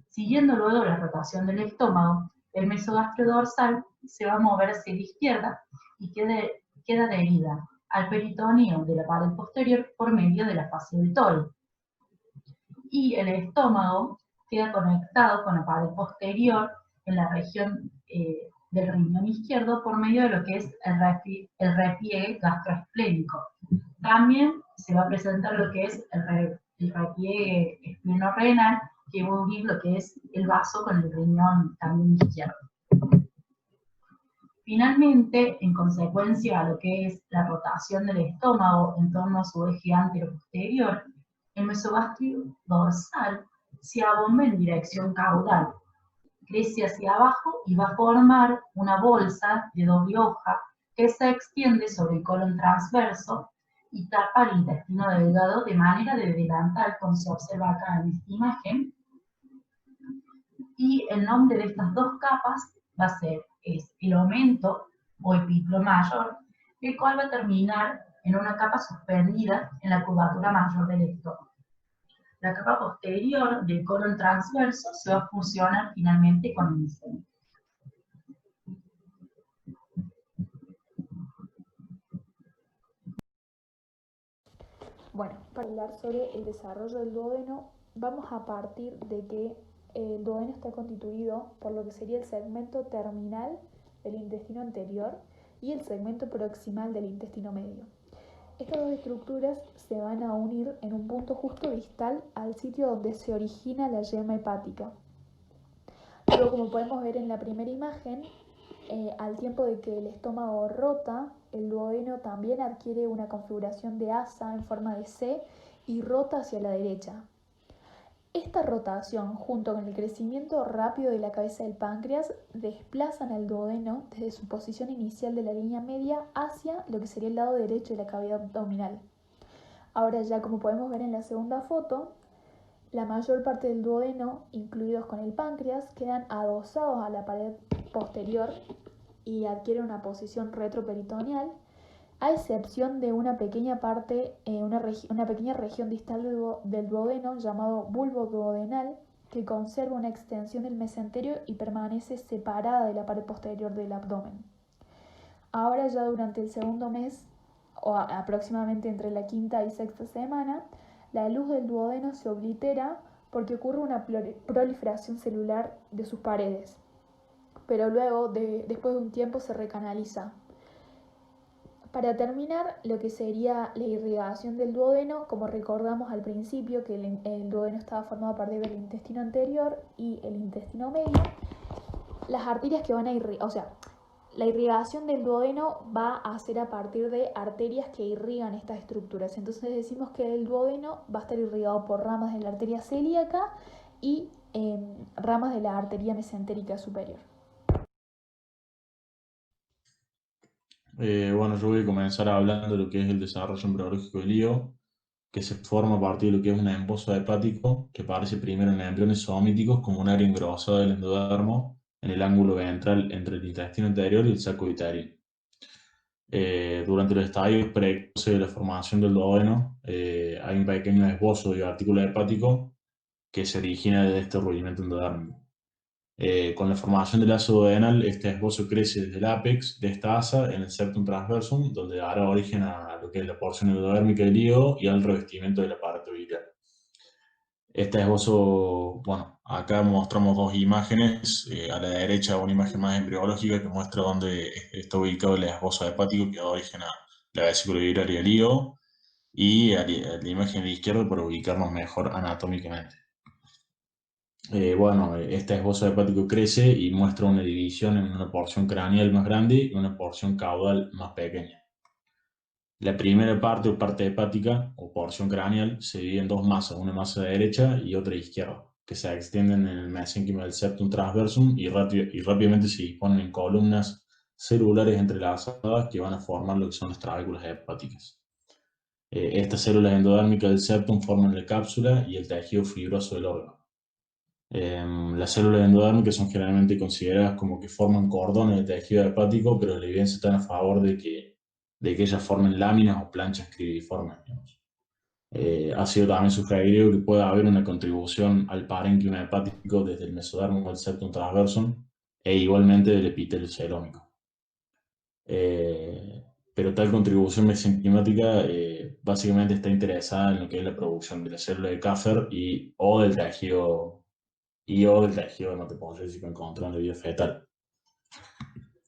Siguiendo luego la rotación del estómago, el mesogastrio dorsal se va a mover hacia la izquierda y queda adherida al peritoneo de la pared posterior por medio de la fascia deltoide. Y el estómago queda conectado con la pared posterior en la región del riñón izquierdo por medio de lo que es el repliegue gastroesplénico. También se va a presentar lo que es el repliegue esplenorenal, que va a unir lo que es el vaso con el riñón también izquierdo. Finalmente, en consecuencia a lo que es la rotación del estómago en torno a su eje antero-posterior, el mesogastrio dorsal se abomba en dirección caudal, crece hacia abajo y va a formar una bolsa de doble hoja que se extiende sobre el colon transverso y tapa el intestino delgado de manera de delantal, como se observa acá en esta imagen. Y el nombre de estas dos capas va a ser el aumento o epíclo mayor, el cual va a terminar en una capa suspendida en la curvatura mayor del estómago. La capa posterior del colon transverso se va a fusionar finalmente con el mesenterio. Bueno, para hablar sobre el desarrollo del duodeno, vamos a partir de que el duodeno está constituido por lo que sería el segmento terminal del intestino anterior y el segmento proximal del intestino medio. Estas dos estructuras se van a unir en un punto justo distal al sitio donde se origina la yema hepática. Luego, como podemos ver en la primera imagen, al tiempo de que el estómago rota, el duodeno también adquiere una configuración de asa en forma de C y rota hacia la derecha. Esta rotación, junto con el crecimiento rápido de la cabeza del páncreas, desplazan al duodeno desde su posición inicial de la línea media hacia lo que sería el lado derecho de la cavidad abdominal. Ahora ya, como podemos ver en la segunda foto, la mayor parte del duodeno, incluidos con el páncreas, quedan adosados a la pared posterior y adquieren una posición retroperitoneal, a excepción de una pequeña parte, una pequeña región distal del duodeno llamado bulbo duodenal, que conserva una extensión del mesenterio y permanece separada de la pared posterior del abdomen. Ahora ya durante el segundo mes, o aproximadamente entre la quinta y sexta semana, la luz del duodeno se oblitera porque ocurre una proliferación celular de sus paredes. pero luego, después de un tiempo, se recanaliza. Para terminar, lo que sería la irrigación del duodeno, como recordamos al principio que el duodeno estaba formado a partir del intestino anterior y el intestino medio, las arterias que van a irrigar, o sea, la irrigación del duodeno va a ser a partir de arterias que irrigan estas estructuras. Entonces decimos que el duodeno va a estar irrigado por ramas de la arteria celíaca y ramas de la arteria mesentérica superior. Bueno, yo voy a comenzar hablando de lo que es el desarrollo embriológico del hígado, que se forma a partir de lo que es un emboso hepático, que aparece primero en embriones somíticos como un área engrosada del endodermo en el ángulo ventral entre el intestino anterior y el saco uterino. Durante los estadios precoces de la formación del duodeno, hay un pequeño esbozo de artículo hepático que se origina de este rudimento endodérmico. Con la formación del ácido duodenal, este esbozo crece desde el ápex de esta asa en el septum transversum, donde dará origen a lo que es la porción endodérmica del hígado y al revestimiento del aparato biliar. Este esbozo, bueno, acá mostramos dos imágenes. A la derecha una imagen más embriológica que muestra dónde está ubicado el esbozo hepático que da origen a la vesícula biliar y el hígado, y a la imagen de la izquierda para ubicarnos mejor anatómicamente. Bueno, este esbozo hepático crece y muestra una división en una porción craneal más grande y una porción caudal más pequeña. La primera parte o parte hepática o porción craneal se divide en dos masas, una masa derecha y otra izquierda, que se extienden en el mesénquima del septum transversum y rápidamente se disponen en columnas celulares entrelazadas que van a formar lo que son las trabéculas hepáticas. Estas células endodérmicas del septum forman la cápsula y el tejido fibroso del órgano. Las células endodérmicas son generalmente consideradas como que forman cordones de tejido hepático, pero la evidencia está a favor de que ellas formen láminas o planchas cribriformes. Ha sido también sugerido que pueda haber una contribución al parénquima hepático desde el mesodermo al septum transversum e igualmente del epitelio celómico. Pero tal contribución mesenquimática básicamente está interesada en lo que es la producción de la célula de Kaffer o del tejido hematopoyético encontrado en la vida fetal.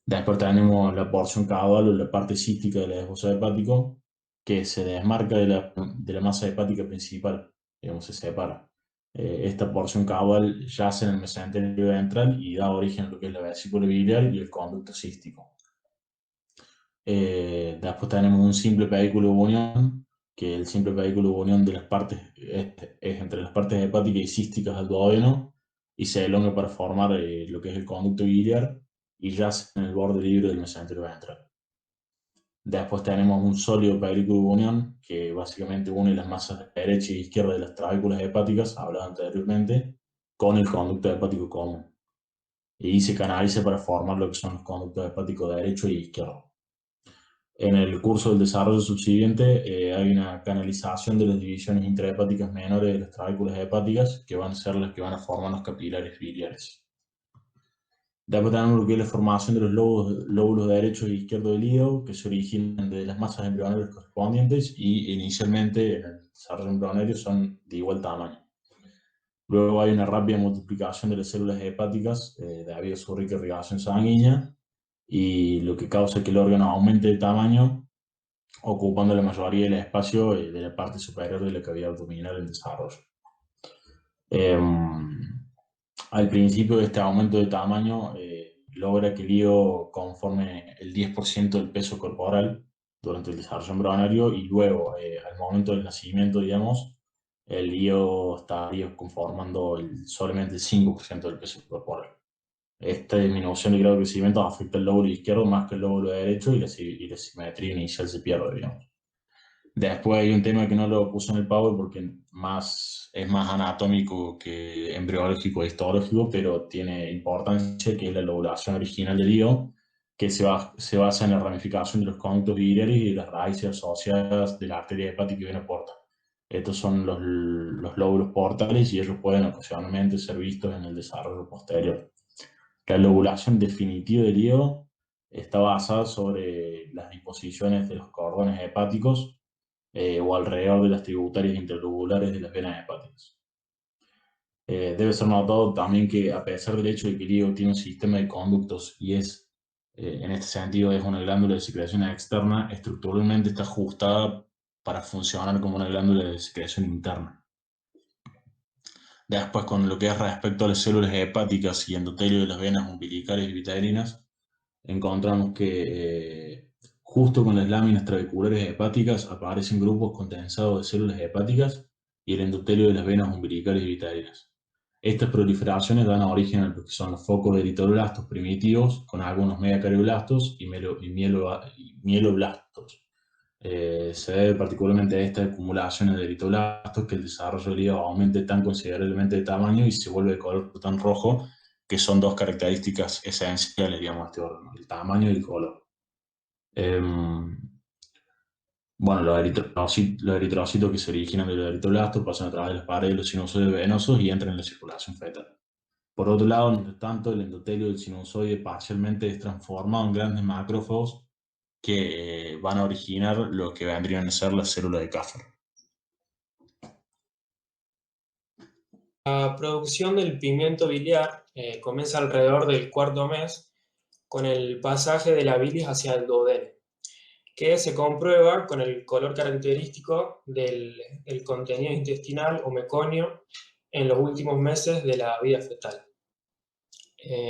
Después tenemos la porción caudal o la parte cística del esbozo hepático, que se desmarca de la masa hepática principal, digamos, se separa. Esta porción caudal yace en el mesenterio ventral y da origen a lo que es la vesícula biliar y el conducto cístico. Después tenemos un simple pedículo de unión, que el simple pedículo de unión de las partes es entre las partes hepáticas y císticas del duodeno y se elonga para formar lo que es el conducto biliar y yace en el borde libre del mesenterio ventral. Después tenemos un sólido pedículo de unión que básicamente une las masas derecha y izquierda de las trabéculas hepáticas, hablado anteriormente, con el conducto hepático común. Y se canaliza para formar lo que son los conductos hepáticos derecho y izquierdo. En el curso del desarrollo subsiguiente hay una canalización de las divisiones intrahepáticas menores de las trabéculas hepáticas que van a ser las que van a formar los capilares biliares. Después tenemos lo que es la formación de los lóbulos derecho e izquierdo del hígado, que se originan de las masas embrionarias correspondientes y inicialmente en el desarrollo embrionario son de igual tamaño. Luego hay una rápida multiplicación de las células hepáticas debido a su rica irrigación sanguínea, y lo que causa que el órgano aumente de tamaño, ocupando la mayoría del espacio de la parte superior de la cavidad abdominal en desarrollo. Al principio de este aumento de tamaño logra que el hígado conforme el 10% del peso corporal durante el desarrollo embrionario, y luego al momento del nacimiento, digamos, el hígado estaría conformando solamente el 5% del peso corporal. Esta disminución de grado de crecimiento afecta el lóbulo izquierdo más que el lóbulo derecho y la simetría inicial se pierde, digamos. Después hay un tema que no lo puse en el PowerPoint porque es más anatómico que embriológico e histológico, pero tiene importancia, que es la lobulación original del hígado, que se basa en la ramificación de los conductos biliares y de las raíces asociadas de la arteria hepática y vena porta. Estos son los lóbulos portales y ellos pueden ocasionalmente ser vistos en el desarrollo posterior. La lobulación definitiva del hígado está basada sobre las disposiciones de los cordones hepáticos o alrededor de las tributarias interlobulares de las venas hepáticas. Debe ser notado también que a pesar del hecho de que el hígado tiene un sistema de conductos y es, en este sentido, es una glándula de secreción externa, estructuralmente está ajustada para funcionar como una glándula de secreción interna. Después, con lo que es respecto a las células hepáticas y endotelio de las venas umbilicales y vitalinas, encontramos que justo con las láminas trabeculares hepáticas aparecen grupos condensados de células hepáticas y el endotelio de las venas umbilicales y vitalinas. Estas proliferaciones dan origen a lo que son los focos de eritroblastos primitivos, con algunos megacardioblastos y mieloblastos. Se debe particularmente a estas acumulaciones de eritroblastos que el desarrollo del hígado aumente tan considerablemente de tamaño y se vuelve de color tan rojo, que son dos características esenciales, digamos, de este órgano, el tamaño y el color. Bueno, los eritrocitos que se originan del eritroblasto pasan a través de las paredes de los sinusoides venosos y entran en la circulación fetal. Por otro lado, mientras tanto, el endotelio del sinusoide parcialmente es transformado en grandes macrófagos que van a originar lo que vendrían a ser las células de Kaffir. La producción del pigmento biliar comienza alrededor del cuarto mes con el pasaje de la bilis hacia el duodeno, que se comprueba con el color característico del contenido intestinal o meconio en los últimos meses de la vida fetal.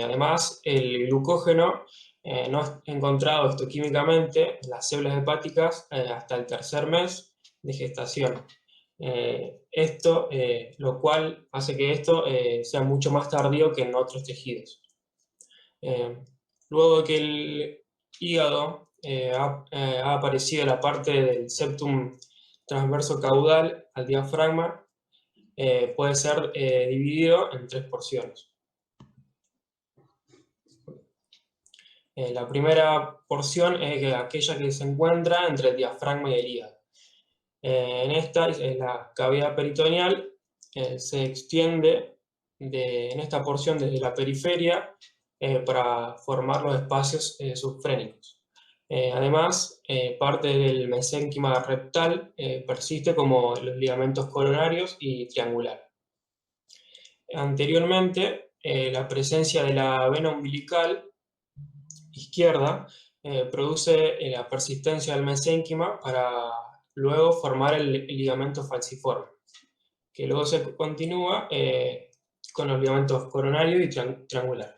Además, el glucógeno no es encontrado histoquímicamente en las células hepáticas hasta el tercer mes de gestación. Lo cual hace que esto sea mucho más tardío que en otros tejidos. Luego de que el hígado ha aparecido la parte del septum transverso caudal al diafragma, puede ser dividido en 3 porciones. La primera porción es aquella que se encuentra entre el diafragma y el hígado. En esta, la cavidad peritoneal se extiende en esta porción desde la periferia para formar los espacios subfrénicos. Además, parte del mesénquima rectal persiste como los ligamentos coronarios y triangular. Anteriormente, la presencia de la vena umbilical izquierda produce la persistencia del mesénquima para luego formar el ligamento falciforme, que luego se continúa con los ligamentos coronario y triangular.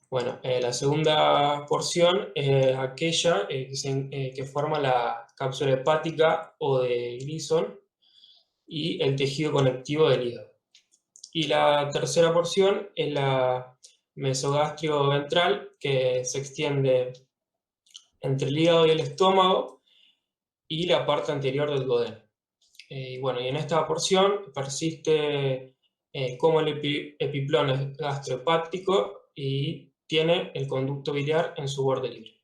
Bueno, la segunda porción es aquella que forma la cápsula hepática o de Gleason y el tejido conectivo del hígado. Y la tercera porción es la mesogastrio ventral, que se extiende entre el hígado y el estómago y la parte anterior del duodeno. Y en esta porción persiste como el epiplón es gastrohepático y tiene el conducto biliar en su borde libre.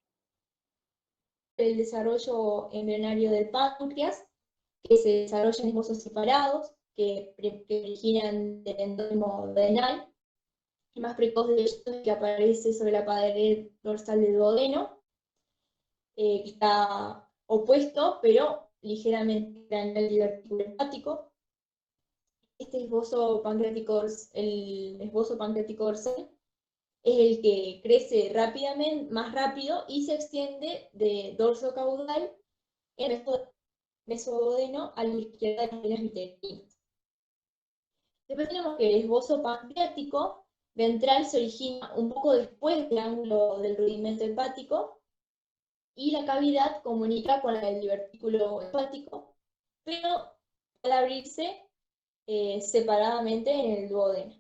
El desarrollo embrionario del páncreas, que se desarrolla en esbozos separados, que originan del endódromo duodenal. El más precoz de ellos es que aparece sobre la pared dorsal del duodeno, que está opuesto, pero ligeramente granular y divertículo hepático. Este esbozo pancreático, el esbozo pancreático dorsal, es el que crece rápidamente, más rápido y se extiende de dorso caudal en mesoduodeno a la izquierda de las venas vitelinas. Después tenemos que el esbozo pancreático ventral se origina un poco después del ángulo del rudimento hepático y la cavidad comunica con la del divertículo hepático, pero al abrirse separadamente en el duodeno.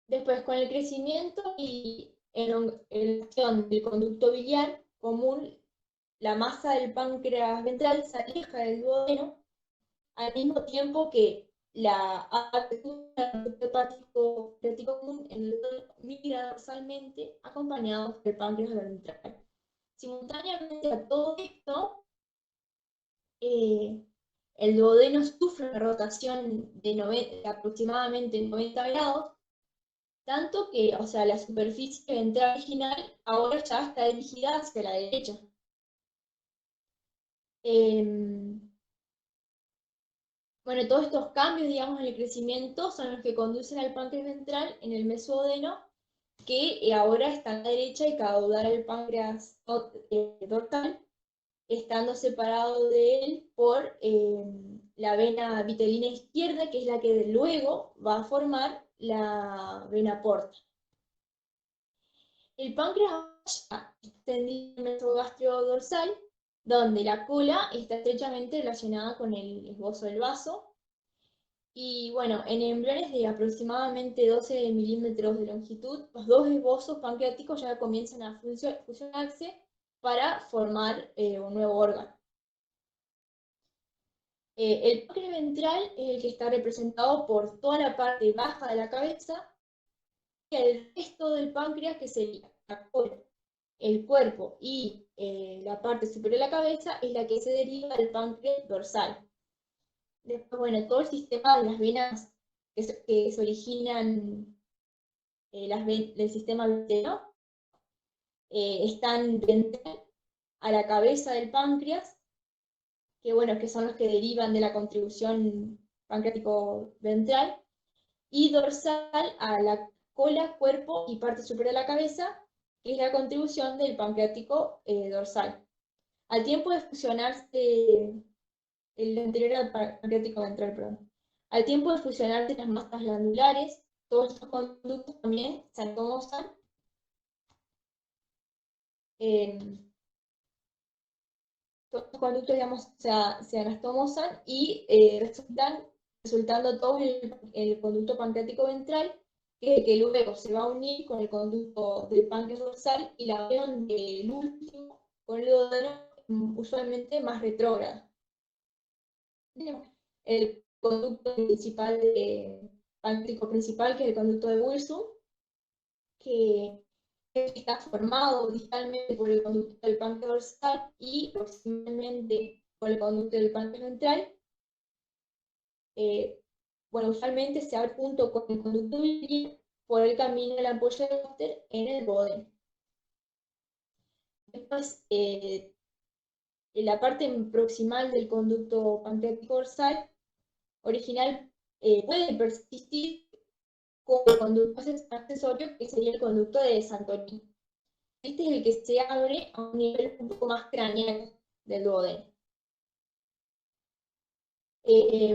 Después, con el crecimiento y elongación del conducto biliar común, la masa del páncreas ventral se aleja del duodeno al mismo tiempo que la apertura del conducto hepático común en el duodeno migra dorsalmente acompañado del páncreas ventral. Simultáneamente a todo esto, el duodeno sufre una rotación de aproximadamente 90 grados, tanto que, la superficie ventral original ahora ya está dirigida hacia la derecha. Bueno, todos estos cambios, digamos, en el crecimiento son los que conducen al páncreas ventral en el mesoodeno, que ahora está a la derecha y caudal al páncreas dorsal, estando separado de él por la vena vitelina izquierda, que es la que luego va a formar la vena porta. El páncreas está extendido en el mesogastrio dorsal, donde la cola está estrechamente relacionada con el esbozo del vaso. Y bueno, en embriones de aproximadamente 12 milímetros de longitud, los dos esbozos pancreáticos ya comienzan a fusionarse para formar un nuevo órgano. El páncreas ventral es el que está representado por toda la parte baja de la cabeza, y el resto del páncreas, que sería la cola, el cuerpo y la parte superior de la cabeza, es la que se deriva del páncreas dorsal. Después, bueno, todo el sistema de las venas que se originan del sistema ventral están ventral a la cabeza del páncreas, que bueno, que son los que derivan de la contribución pancreático ventral, y dorsal a la cola, cuerpo y parte superior de la cabeza, que es la contribución del pancreático dorsal. Al tiempo de fusionarse, el anterior al pancreático ventral, perdón. Al tiempo de fusionarse las masas glandulares, todos estos conductos también se anastomosan. Todos estos conductos, digamos, se anastomosan y resultando todos el conducto pancreático ventral, que luego se va a unir con el conducto del páncreas dorsal y la unión del último con el duodeno, usualmente más retrógrada. El conducto principal pancreático principal, que es el conducto de Wilson, que está formado distalmente por el conducto del páncreas dorsal y proximalmente por el conducto del páncreas ventral. Bueno, usualmente se abre junto con el conducto biliar por el camino de la ampolla de Oster en el duodeno. Después, en la parte proximal del conducto pancreático dorsal original puede persistir con el conducto accesorio, que sería el conducto de Santorini. Este es el que se abre a un nivel un poco más craneal del duodeno.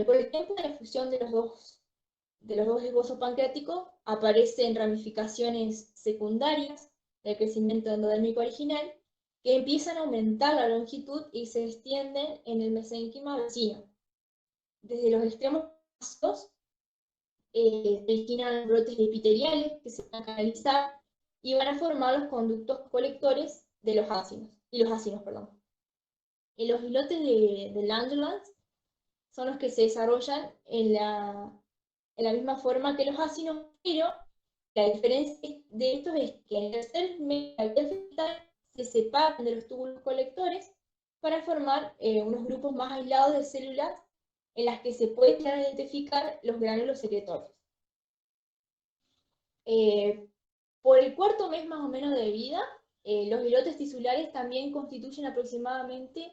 Por el tiempo de la fusión de los dos esbozos pancreáticos aparecen ramificaciones secundarias del crecimiento endodérmico original, que empiezan a aumentar la longitud y se extienden en el mesénquima vecino. Desde los extremos se originan brotes epiteliales que se van a canalizar y van a formar los conductos colectores de los ácidos. En los islotes de Langerhans son los que se desarrollan en la misma forma que los ácidos, pero la diferencia de estos es que en el tercer mes de la vida fetal se separan de los túbulos colectores para formar unos grupos más aislados de células en las que se pueden identificar los gránulos secretorios. Por el cuarto mes más o menos de vida, los islotes tisulares también constituyen aproximadamente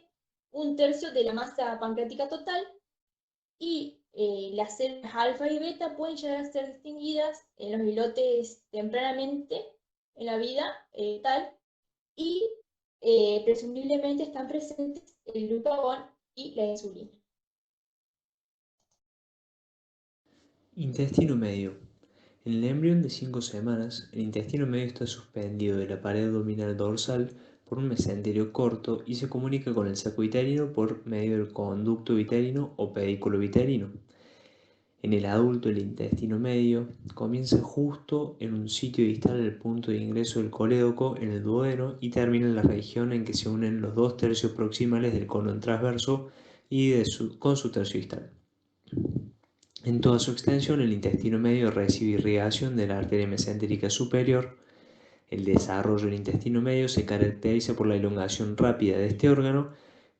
un tercio de la masa pancreática total, y las células alfa y beta pueden llegar a ser distinguidas en los islotes tempranamente en la vida tal, y presumiblemente están presentes el glucagón y la insulina. Intestino medio. En el embrión de 5 semanas, el intestino medio está suspendido de la pared abdominal dorsal por un mesenterio corto y se comunica con el saco vitelino por medio del conducto vitelino o pedículo vitelino. En el adulto, el intestino medio comienza justo en un sitio distal del punto de ingreso del colédoco en el duodeno y termina en la región en que se unen los 2 tercios proximales del colon transverso y con su tercio distal. En toda su extensión, el intestino medio recibe irrigación de la arteria mesentérica superior. El desarrollo del intestino medio se caracteriza por la elongación rápida de este órgano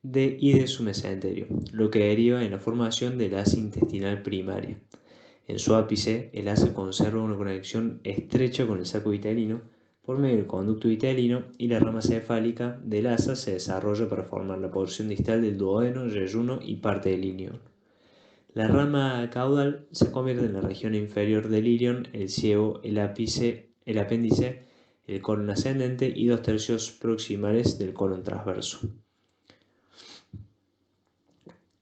y de su mesenterio, lo que deriva en la formación del asa intestinal primaria. En su ápice, el asa conserva una conexión estrecha con el saco vitelino por medio del conducto vitelino, y la rama cefálica del asa se desarrolla para formar la porción distal del duodeno, yeyuno y parte del ilion. La rama caudal se convierte en la región inferior del ilion, el ciego, el apéndice, el colon ascendente y 2/3 proximales del colon transverso.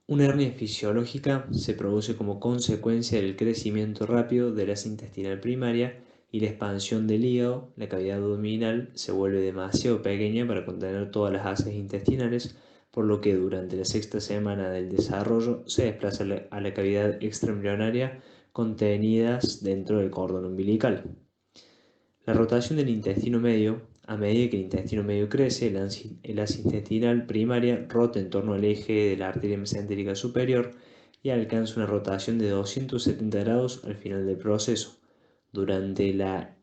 Una hernia fisiológica se produce como consecuencia del crecimiento rápido de la asa intestinal primaria y la expansión del hígado. La cavidad abdominal se vuelve demasiado pequeña para contener todas las asas intestinales, por lo que durante la 6ª semana del desarrollo se desplaza a la cavidad extraembrionaria contenidas dentro del cordón umbilical. La rotación del intestino medio. A medida que el intestino medio crece, el asa intestinal primaria rota en torno al eje de la arteria mesentérica superior y alcanza una rotación de 270 grados al final del proceso. Durante la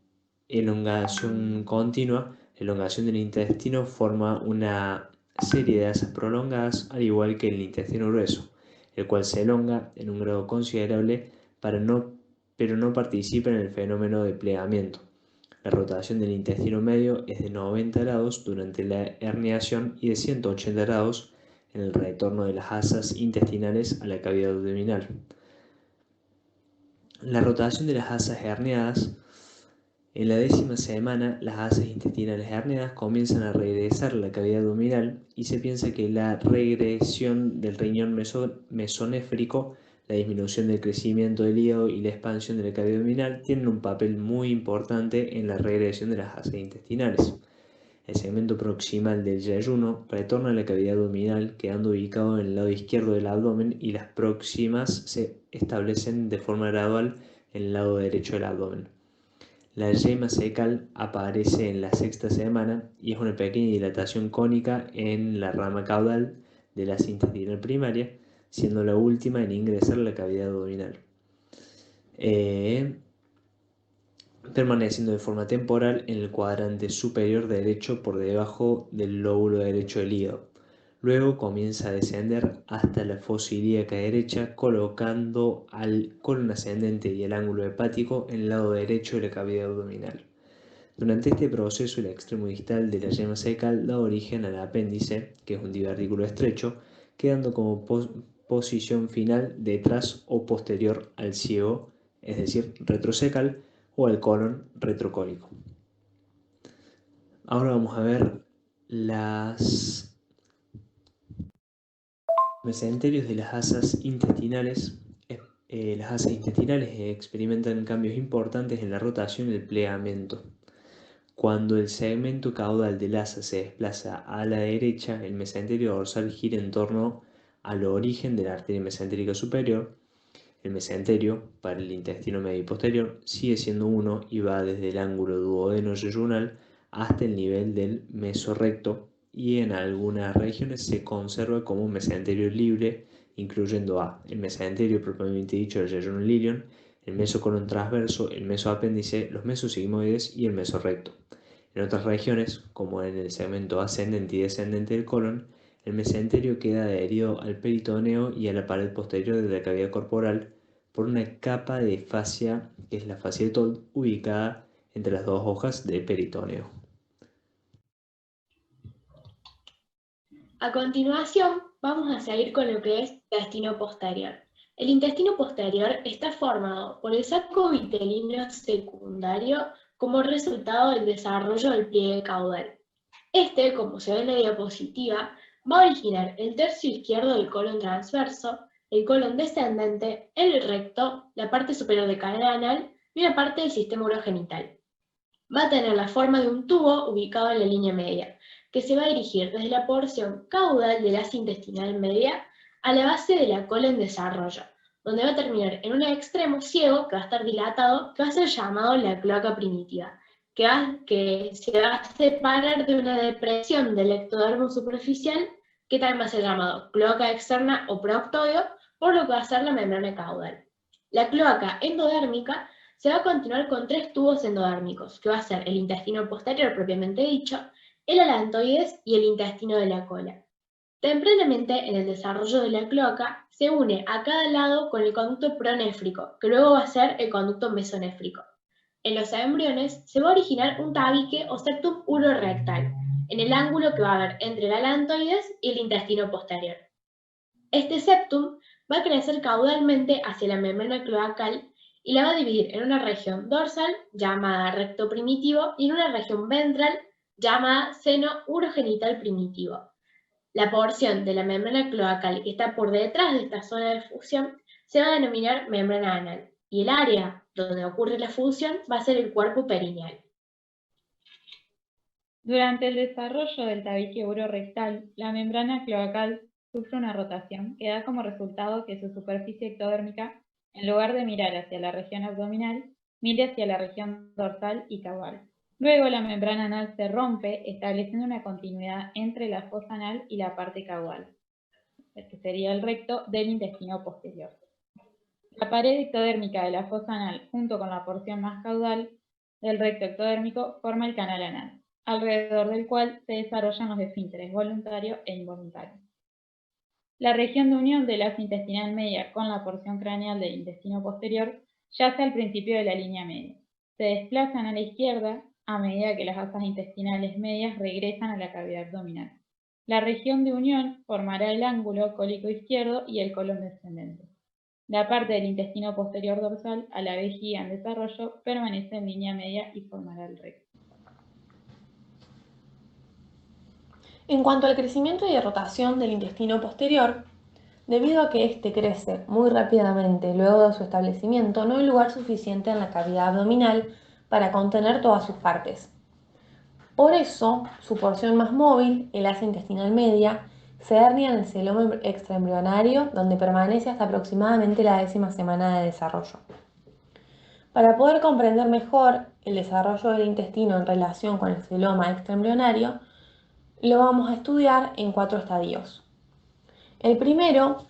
elongación continua, la elongación del intestino forma una serie de asas prolongadas, al igual que el intestino grueso, el cual se elonga en un grado considerable, pero no participa en el fenómeno de plegamiento. La rotación del intestino medio es de 90 grados durante la herniación y de 180 grados en el retorno de las asas intestinales a la cavidad abdominal. La rotación de las asas herniadas. En la 10ª semana, las asas intestinales herniadas comienzan a regresar a la cavidad abdominal y se piensa que la regresión del riñón mesonéfrico, la disminución del crecimiento del hígado y la expansión de la cavidad abdominal tienen un papel muy importante en la regresión de las asas intestinales. El segmento proximal del yeyuno retorna a la cavidad abdominal, quedando ubicado en el lado izquierdo del abdomen, y las próximas se establecen de forma gradual en el lado derecho del abdomen. La yema cecal aparece en la 6ª semana y es una pequeña dilatación cónica en la rama caudal de la asa intestinal primaria, siendo la última en ingresar a la cavidad abdominal, permaneciendo de forma temporal en el cuadrante superior derecho por debajo del lóbulo derecho del hígado. Luego comienza a descender hasta la fosa ilíaca derecha, colocando al colon ascendente y el ángulo hepático en el lado derecho de la cavidad abdominal. Durante este proceso, el extremo distal de la yema cecal da origen al apéndice, que es un divertículo estrecho, quedando como posición final detrás o posterior al ciego, es decir, retrocecal, o al colon retrocólico. Ahora vamos a ver los mesenterios de las asas intestinales. Las asas intestinales experimentan cambios importantes en la rotación y el plegamiento. Cuando el segmento caudal del asa se desplaza a la derecha, el mesenterio dorsal gira en torno al origen de la arteria mesentérica superior. El mesenterio, para el intestino medio y posterior, sigue siendo uno y va desde el ángulo duodeno-yeyunal hasta el nivel del mesorrecto, y en algunas regiones se conserva como un mesenterio libre, incluyendo el mesenterio propiamente dicho del yeyunal ilion, el mesocolon transverso, el mesoapéndice, los mesosigmoides y el mesorrecto. En otras regiones, como en el segmento ascendente y descendente del colon, el mesenterio queda adherido al peritoneo y a la pared posterior de la cavidad corporal por una capa de fascia, que es la fascia de Told, ubicada entre las dos hojas del peritoneo. A continuación, vamos a seguir con lo que es intestino posterior. El intestino posterior está formado por el saco vitelino secundario como resultado del desarrollo del pliegue caudal. Este, como se ve en la diapositiva, va a originar el tercio izquierdo del colon transverso, el colon descendente, el recto, la parte superior del canal anal y una parte del sistema urogenital. Va a tener la forma de un tubo ubicado en la línea media, que se va a dirigir desde la porción caudal del asa intestinal media a la base de la cola en desarrollo, donde va a terminar en un extremo ciego que va a estar dilatado, que va a ser llamado la cloaca primitiva, que se va a separar de una depresión del ectodermo superficial, que también va a ser llamado cloaca externa o proctoideo, por lo que va a ser la membrana caudal. La cloaca endodérmica se va a continuar con 3 tubos endodérmicos, que va a ser el intestino posterior propiamente dicho, el alantoides y el intestino de la cola. Tempranamente, en el desarrollo de la cloaca, se une a cada lado con el conducto pronéfrico, que luego va a ser el conducto mesonéfrico. En los embriones se va a originar un tabique o septum urorectal, en el ángulo que va a haber entre el alantoides y el intestino posterior. Este septum va a crecer caudalmente hacia la membrana cloacal y la va a dividir en una región dorsal llamada recto primitivo y en una región ventral llamada seno urogenital primitivo. La porción de la membrana cloacal que está por detrás de esta zona de fusión se va a denominar membrana anal y el área donde ocurre la fusión va a ser el cuerpo perineal. Durante el desarrollo del tabique urorectal, la membrana cloacal sufre una rotación que da como resultado que su superficie ectodérmica, en lugar de mirar hacia la región abdominal, mire hacia la región dorsal y caudal. Luego la membrana anal se rompe, estableciendo una continuidad entre la fosa anal y la parte caudal, que sería el recto del intestino posterior. La pared ectodérmica de la fosa anal, junto con la porción más caudal del recto ectodérmico, forma el canal anal, alrededor del cual se desarrollan los esfínteres voluntario e involuntario. La región de unión del asa intestinal media con la porción craneal del intestino posterior yace al principio de la línea media. Se desplazan a la izquierda a medida que las asas intestinales medias regresan a la cavidad abdominal. La región de unión formará el ángulo cólico izquierdo y el colon descendente. La parte del intestino posterior dorsal, a la vejiga en desarrollo, permanece en línea media y formará el recto. En cuanto al crecimiento y rotación del intestino posterior, debido a que éste crece muy rápidamente luego de su establecimiento, no hay lugar suficiente en la cavidad abdominal para contener todas sus partes. Por eso, su porción más móvil, el asa intestinal media, se hernia en el celoma extraembrionario, donde permanece hasta aproximadamente la 10ª semana de desarrollo. Para poder comprender mejor el desarrollo del intestino en relación con el celoma extraembrionario, lo vamos a estudiar en 4 estadios. El primero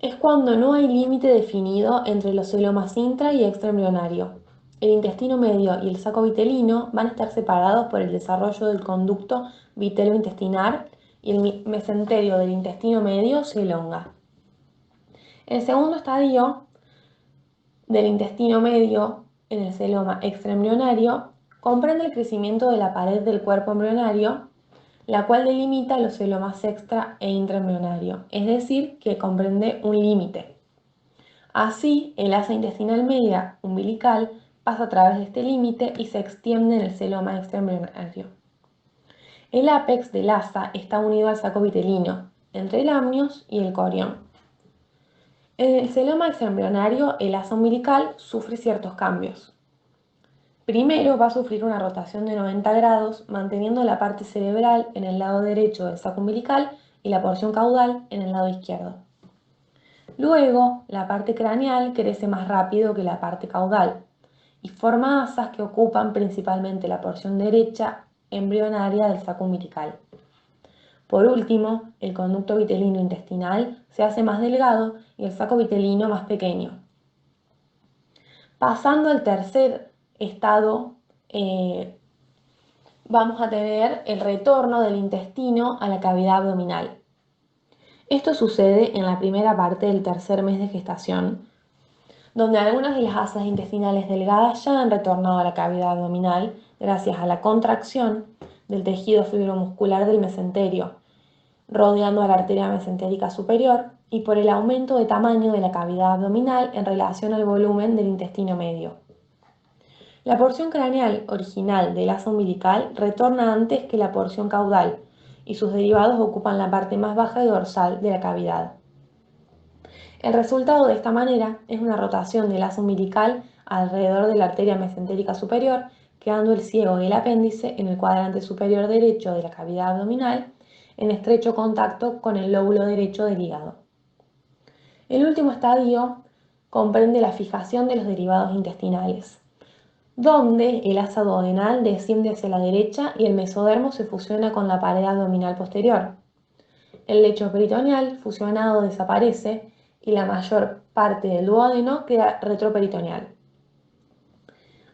es cuando no hay límite definido entre los celomas intra y extraembrionario. El intestino medio y el saco vitelino van a estar separados por el desarrollo del conducto vitelo-intestinal y el mesenterio del intestino medio se elonga. El segundo estadio del intestino medio en el celoma extraembrionario comprende el crecimiento de la pared del cuerpo embrionario, la cual delimita los celomas extra e intraembrionario, es decir, que comprende un límite. Así, el asa intestinal media umbilical pasa a través de este límite y se extiende en el celoma extraembrionario. El ápex del asa está unido al saco vitelino, entre el amnios y el corión. En el celoma extraembrionario, el asa umbilical sufre ciertos cambios. Primero va a sufrir una rotación de 90 grados, manteniendo la parte cerebral en el lado derecho del saco umbilical y la porción caudal en el lado izquierdo. Luego, la parte craneal crece más rápido que la parte caudal y forma asas que ocupan principalmente la porción derecha embrionaria del saco umbilical. Por último, el conducto vitelino intestinal se hace más delgado y el saco vitelino más pequeño. Pasando al tercer estado, vamos a tener el retorno del intestino a la cavidad abdominal. Esto sucede en la primera parte del tercer mes de gestación, donde algunas de las asas intestinales delgadas ya han retornado a la cavidad abdominal gracias a la contracción del tejido fibromuscular del mesenterio, rodeando a la arteria mesentérica superior y por el aumento de tamaño de la cavidad abdominal en relación al volumen del intestino medio. La porción craneal original del asa umbilical retorna antes que la porción caudal y sus derivados ocupan la parte más baja y dorsal de la cavidad. El resultado de esta manera es una rotación del asa umbilical alrededor de la arteria mesentérica superior, quedando el ciego y el apéndice en el cuadrante superior derecho de la cavidad abdominal, en estrecho contacto con el lóbulo derecho del hígado. El último estadio comprende la fijación de los derivados intestinales, donde el asa duodenal desciende hacia la derecha y el mesodermo se fusiona con la pared abdominal posterior. El lecho peritoneal fusionado desaparece y la mayor parte del duodeno queda retroperitoneal.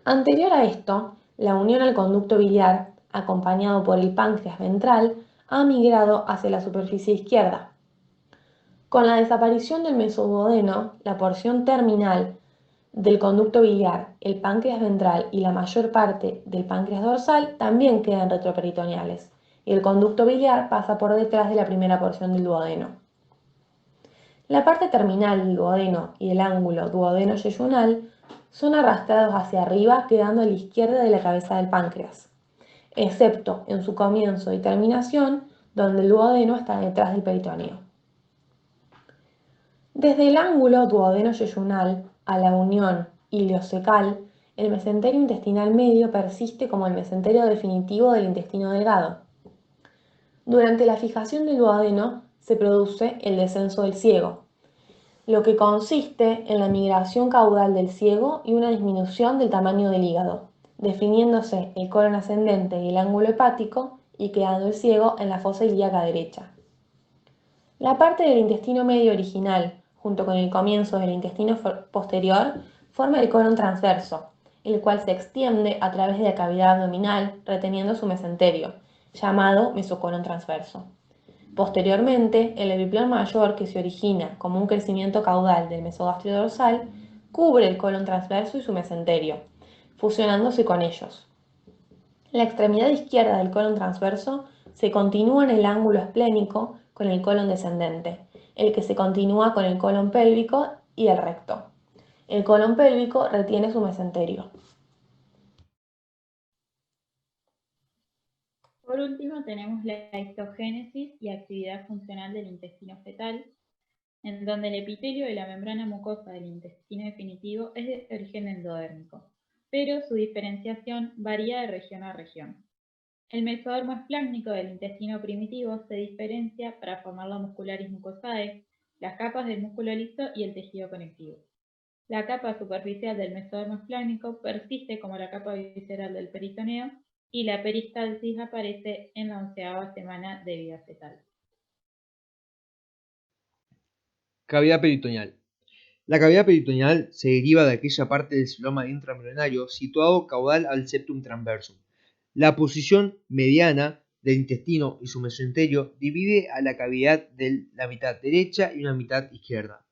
Anterior a esto, la unión al conducto biliar, acompañado por el páncreas ventral, ha migrado hacia la superficie izquierda. Con la desaparición del mesoduodeno, la porción terminal del conducto biliar, el páncreas ventral y la mayor parte del páncreas dorsal también quedan retroperitoneales, y el conducto biliar pasa por detrás de la primera porción del duodeno. La parte terminal del duodeno y el ángulo duodeno-yeyunal son arrastrados hacia arriba, quedando a la izquierda de la cabeza del páncreas, excepto en su comienzo y terminación, donde el duodeno está detrás del peritoneo. Desde el ángulo duodeno-yeyunal a la unión iliocecal, el mesenterio intestinal medio persiste como el mesenterio definitivo del intestino delgado. Durante la fijación del duodeno se produce el descenso del ciego, lo que consiste en la migración caudal del ciego y una disminución del tamaño del hígado, definiéndose el colon ascendente y el ángulo hepático y quedando el ciego en la fosa ilíaca derecha. La parte del intestino medio original, junto con el comienzo del intestino posterior, forma el colon transverso, el cual se extiende a través de la cavidad abdominal reteniendo su mesenterio, llamado mesocolon transverso. Posteriormente, el epiplón mayor, que se origina como un crecimiento caudal del mesogastrio dorsal, cubre el colon transverso y su mesenterio, fusionándose con ellos. La extremidad izquierda del colon transverso se continúa en el ángulo esplénico con el colon descendente, el que se continúa con el colon pélvico y el recto. El colon pélvico retiene su mesenterio. Por último, tenemos la histogénesis y actividad funcional del intestino fetal, en donde el epitelio de la membrana mucosa del intestino definitivo es de origen endodérmico, pero su diferenciación varía de región a región. El mesodermo esplácnico del intestino primitivo se diferencia para formar la muscularis mucosae, las capas del músculo liso y el tejido conectivo. La capa superficial del mesodermo esplácnico persiste como la capa visceral del peritoneo y la peristalsis aparece en la 11ª semana de vida fetal. Cavidad peritoneal. La cavidad peritoneal se deriva de aquella parte del celoma intraembrionario situado caudal al septum transversum. La posición mediana del intestino y su mesenterio divide a la cavidad de la mitad derecha y una mitad izquierda.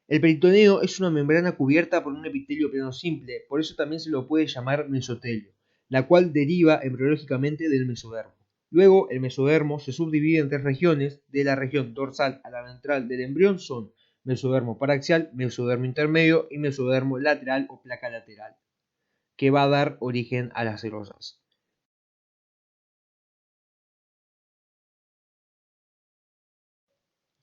El peritoneo es una membrana cubierta por un epitelio plano simple, por eso también se lo puede llamar mesotelio, la cual deriva embriológicamente del mesodermo. Luego, el mesodermo se subdivide en 3 regiones. De la región dorsal a la ventral del embrión son mesodermo paraxial, mesodermo intermedio y mesodermo lateral o placa lateral, que va a dar origen a las serosas.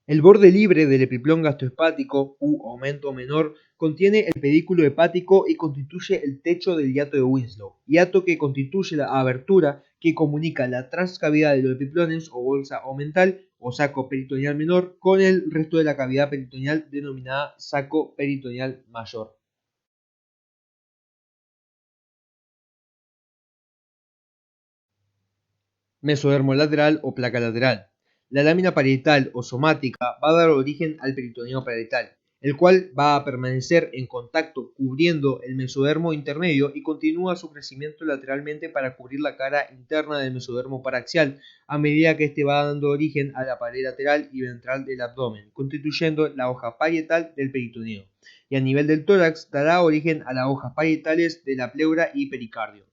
El borde libre del epiplón gastrohepático u aumento menor contiene el pedículo hepático y constituye el techo del hiato de Winslow, hiato que constituye la abertura que comunica la transcavidad de los epiplones o bolsa omental o saco peritoneal menor con el resto de la cavidad peritoneal denominada saco peritoneal mayor. Mesodermo lateral o placa lateral. La lámina parietal o somática va a dar origen al peritoneo parietal, el cual va a permanecer en contacto cubriendo el mesodermo intermedio y continúa su crecimiento lateralmente para cubrir la cara interna del mesodermo paraxial a medida que éste va dando origen a la pared lateral y ventral del abdomen, constituyendo la hoja parietal del peritoneo, y a nivel del tórax dará origen a las hojas parietales de la pleura y pericardio.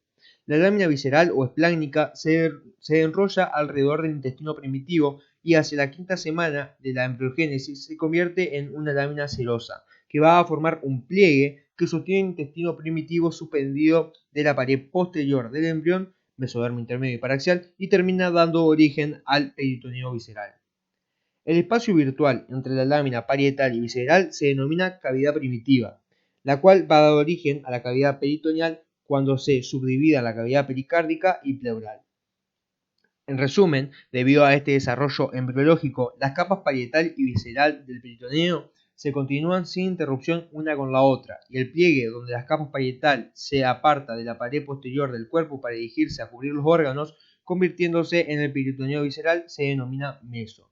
La lámina visceral o esplácnica se enrolla alrededor del intestino primitivo y hacia la 5ª semana de la embriogénesis se convierte en una lámina serosa, que va a formar un pliegue que sostiene el intestino primitivo suspendido de la pared posterior del embrión, mesodermo intermedio y paraxial, y termina dando origen al peritoneo visceral. El espacio virtual entre la lámina parietal y visceral se denomina cavidad primitiva, la cual va a dar origen a la cavidad peritoneal cuando se subdivida la cavidad pericárdica y pleural. En resumen, debido a este desarrollo embriológico, las capas parietal y visceral del peritoneo se continúan sin interrupción una con la otra, y el pliegue donde las capas parietal se aparta de la pared posterior del cuerpo para dirigirse a cubrir los órganos, convirtiéndose en el peritoneo visceral, se denomina meso.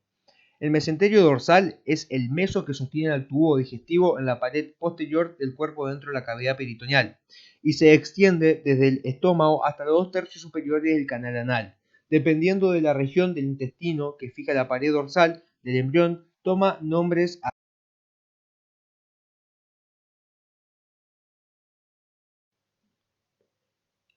El mesenterio dorsal es el meso que sostiene al tubo digestivo en la pared posterior del cuerpo dentro de la cavidad peritoneal y se extiende desde el estómago hasta los 2/3 superiores del canal anal. Dependiendo de la región del intestino que fija la pared dorsal del embrión, toma nombres a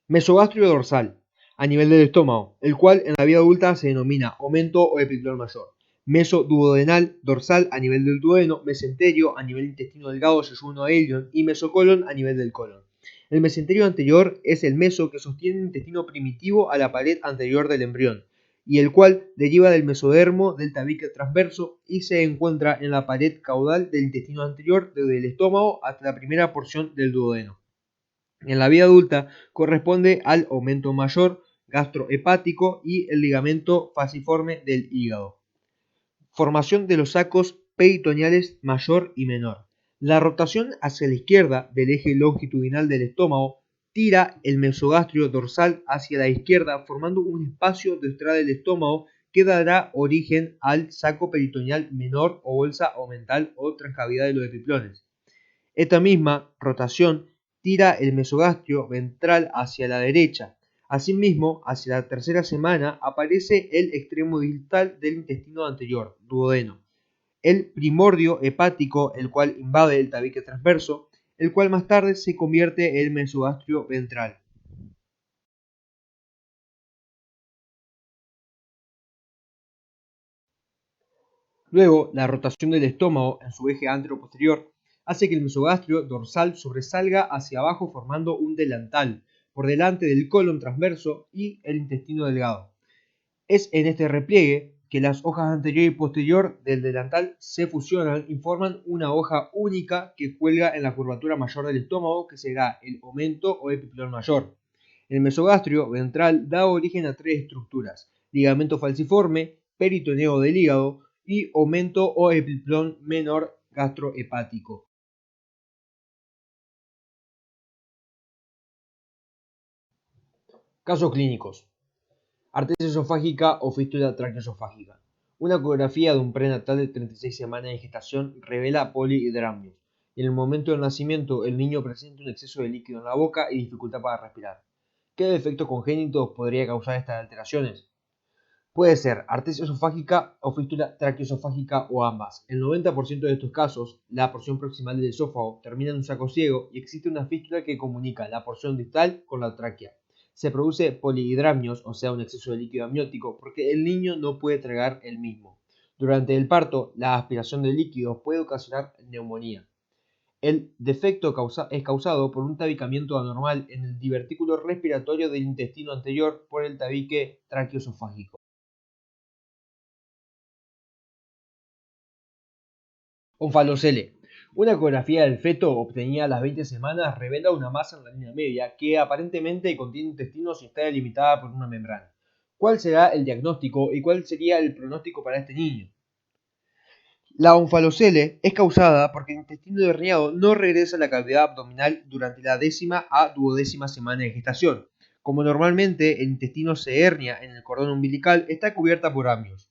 mesogastrio dorsal, a nivel del estómago, el cual en la vida adulta se denomina aumento o epiplón mayor. mesoduodenal, dorsal a nivel del duodeno, mesenterio a nivel del intestino delgado, yeyuno a ilion y mesocolon a nivel del colon. El mesenterio anterior es el meso que sostiene el intestino primitivo a la pared anterior del embrión, y el cual deriva del mesodermo del tabique transverso y se encuentra en la pared caudal del intestino anterior desde el estómago hasta la primera porción del duodeno. En la vida adulta corresponde al aumento mayor gastrohepático y el ligamento falciforme del hígado. Formación de los sacos peritoneales mayor y menor. La rotación hacia la izquierda del eje longitudinal del estómago tira el mesogastrio dorsal hacia la izquierda formando un espacio detrás del estómago que dará origen al saco peritoneal menor o bolsa omental o transcavidad de los epiplones. Esta misma rotación tira el mesogastrio ventral hacia la derecha. Asimismo, hacia la tercera semana aparece el extremo distal del intestino anterior, duodeno, el primordio hepático, el cual invade el tabique transverso, el cual más tarde se convierte en mesogastrio ventral. Luego, la rotación del estómago en su eje anteroposterior hace que el mesogastrio dorsal sobresalga hacia abajo formando un delantal por delante del colon transverso y el intestino delgado. Es en este repliegue que las hojas anterior y posterior del delantal se fusionan y forman una hoja única que cuelga en la curvatura mayor del estómago, que será el omento o epiplón mayor. El mesogastrio ventral da origen a tres estructuras: ligamento falciforme, peritoneo del hígado y omento o epiplón menor gastrohepático. Casos clínicos: artesia esofágica o fístula traqueoesofágica. Una ecografía de un prenatal de 36 semanas de gestación revela polihidramnios, y en el momento del nacimiento el niño presenta un exceso de líquido en la boca y dificultad para respirar. ¿Qué defectos congénitos podría causar estas alteraciones? Puede ser artesia esofágica o fístula traqueoesofágica o ambas. En el 90% de estos casos, la porción proximal del esófago termina en un saco ciego y existe una fístula que comunica la porción distal con la tráquea. Se produce polihidramnios, o sea, un exceso de líquido amniótico, porque el niño no puede tragar el mismo. Durante el parto, la aspiración de líquidos puede ocasionar neumonía. El defecto es causado por un tabicamiento anormal en el divertículo respiratorio del intestino anterior por el tabique traqueoesofágico. Onfalocele. Una ecografía del feto obtenida a las 20 semanas revela una masa en la línea media que aparentemente contiene intestinos y está delimitada por una membrana. ¿Cuál será el diagnóstico y cuál sería el pronóstico para este niño? La onfalocele es causada porque el intestino herniado no regresa a la cavidad abdominal durante la 10ª a 12ª semana de gestación. Como normalmente el intestino se hernia en el cordón umbilical, está cubierta por amnios.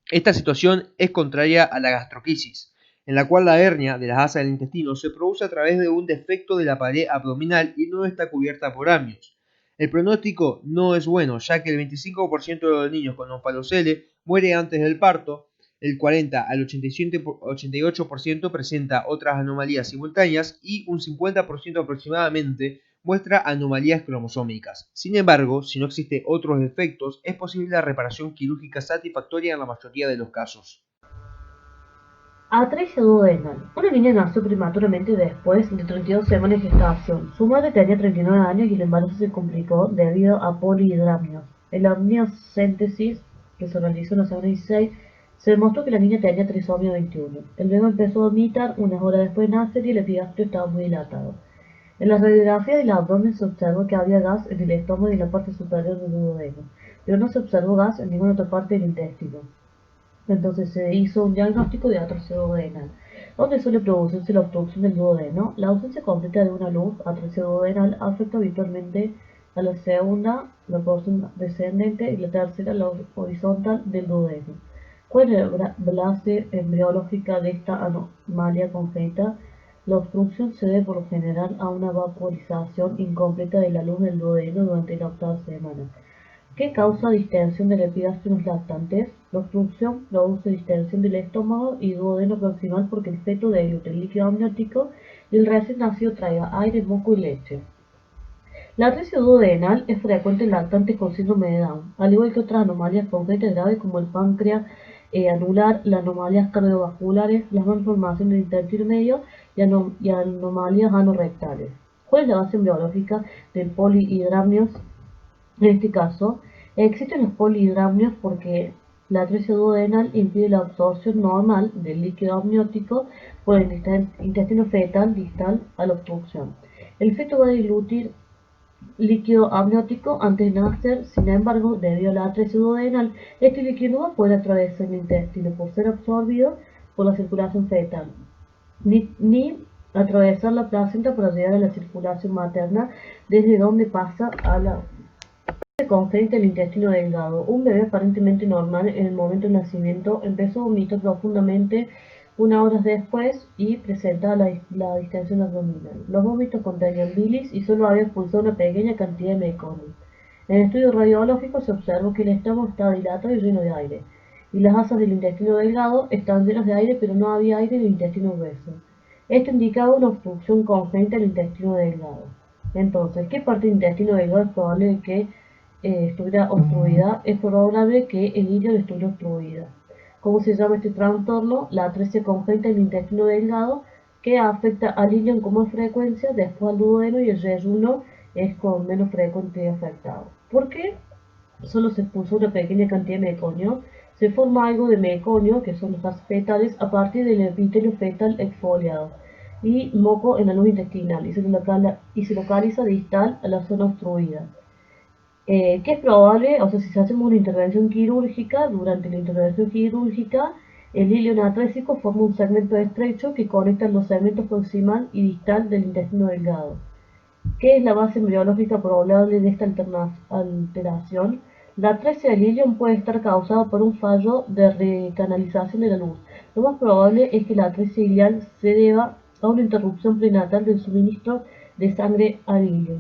Esta situación es contraria a la gastroquisis, en la cual la hernia de las asas del intestino se produce a través de un defecto de la pared abdominal y no está cubierta por amnios. El pronóstico no es bueno, ya que el 25% de los niños con onfalocele muere antes del parto, el 40 al 88% presenta otras anomalías simultáneas y un 50% aproximadamente muestra anomalías cromosómicas. Sin embargo, si no existen otros defectos, es posible la reparación quirúrgica satisfactoria en la mayoría de los casos. Atresia duodenal. Una niña nació prematuramente después de 32 semanas de gestación. Su madre tenía 39 años y el embarazo se complicó debido a polihidramnios. En la amniocéntesis, que se realizó en la semana 16, se demostró que la niña tenía trisomía 21. El bebé empezó a vomitar unas horas después de nacer y el epigastrio estaba muy dilatado. En la radiografía del abdomen se observó que había gas en el estómago y en la parte superior del duodeno, pero no se observó gas en ninguna otra parte del intestino. Entonces se hizo un diagnóstico de atresia duodenal, donde suele producirse la obstrucción del duodeno. La ausencia completa de una luz atresia duodenal afecta habitualmente a la segunda, la porción descendente, y la tercera, la horizontal del duodeno. ¿Cuál es la base embriológica de esta anomalía congénita? La obstrucción se debe por lo general a una vaporización incompleta de la luz del duodeno durante la 8ª semana. ¿Qué causa distensión del epigastrio en los lactantes? La obstrucción produce distensión del estómago y duodeno proximal porque el feto deglute el líquido amniótico y el recién nacido traiga aire, moco y leche. La atresia duodenal es frecuente en lactantes con síndrome de Down, al igual que otras anomalías congénitas graves como el páncreas anular las anomalías cardiovasculares, las malformaciones del intestino medio y anomalías anorrectales. ¿Cuál es la base embriológica del polihidramnios? En este caso, existen los polihidramnios porque la atresia duodenal impide la absorción normal del líquido amniótico por el intestino fetal distal a la obstrucción. El feto va a diluir líquido amniótico antes de nacer, sin embargo, debido a la atresia duodenal, este líquido no va a poder atravesar el intestino por ser absorbido por la circulación fetal, ni atravesar la placenta para llegar a la circulación materna, desde donde pasa a la congénita del intestino delgado. Un bebé aparentemente normal en el momento del nacimiento empezó a vomitar profundamente unas horas después y presentaba la distensión abdominal. Los vómitos contenían bilis y solo había expulsado una pequeña cantidad de meconio. En el estudio radiológico se observó que el estómago estaba dilatado y lleno de aire, y las asas del intestino delgado estaban llenas de aire, pero no había aire en el intestino grueso. Esto indicaba una obstrucción congénita del intestino delgado. Entonces, ¿qué parte del intestino delgado es probable que estuviera obstruida? Es probable que el ileum estuviera obstruida. ¿Cómo se llama este trastorno? La atresia congénita del intestino delgado, que afecta al ileum con más frecuencia, después al duodeno, y el yeyuno es con menos frecuente afectado. ¿Por qué solo se expulsó una pequeña cantidad de meconio? Se forma algo de meconio, que son los gases fetales, a partir del epitelio fetal exfoliado y moco en la luz intestinal, y se localiza distal a la zona obstruida. Que es probable, o sea, si se hacemos una intervención quirúrgica, durante la intervención quirúrgica, el ileum atrésico forma un segmento estrecho que conecta los segmentos proximal y distal del intestino delgado. ¿Qué es la base embriológica probable de esta alteración? La atresia del ileum puede estar causada por un fallo de recanalización de la luz. Lo más probable es que la atresia ileal se deba a una interrupción prenatal del suministro de sangre al ileum.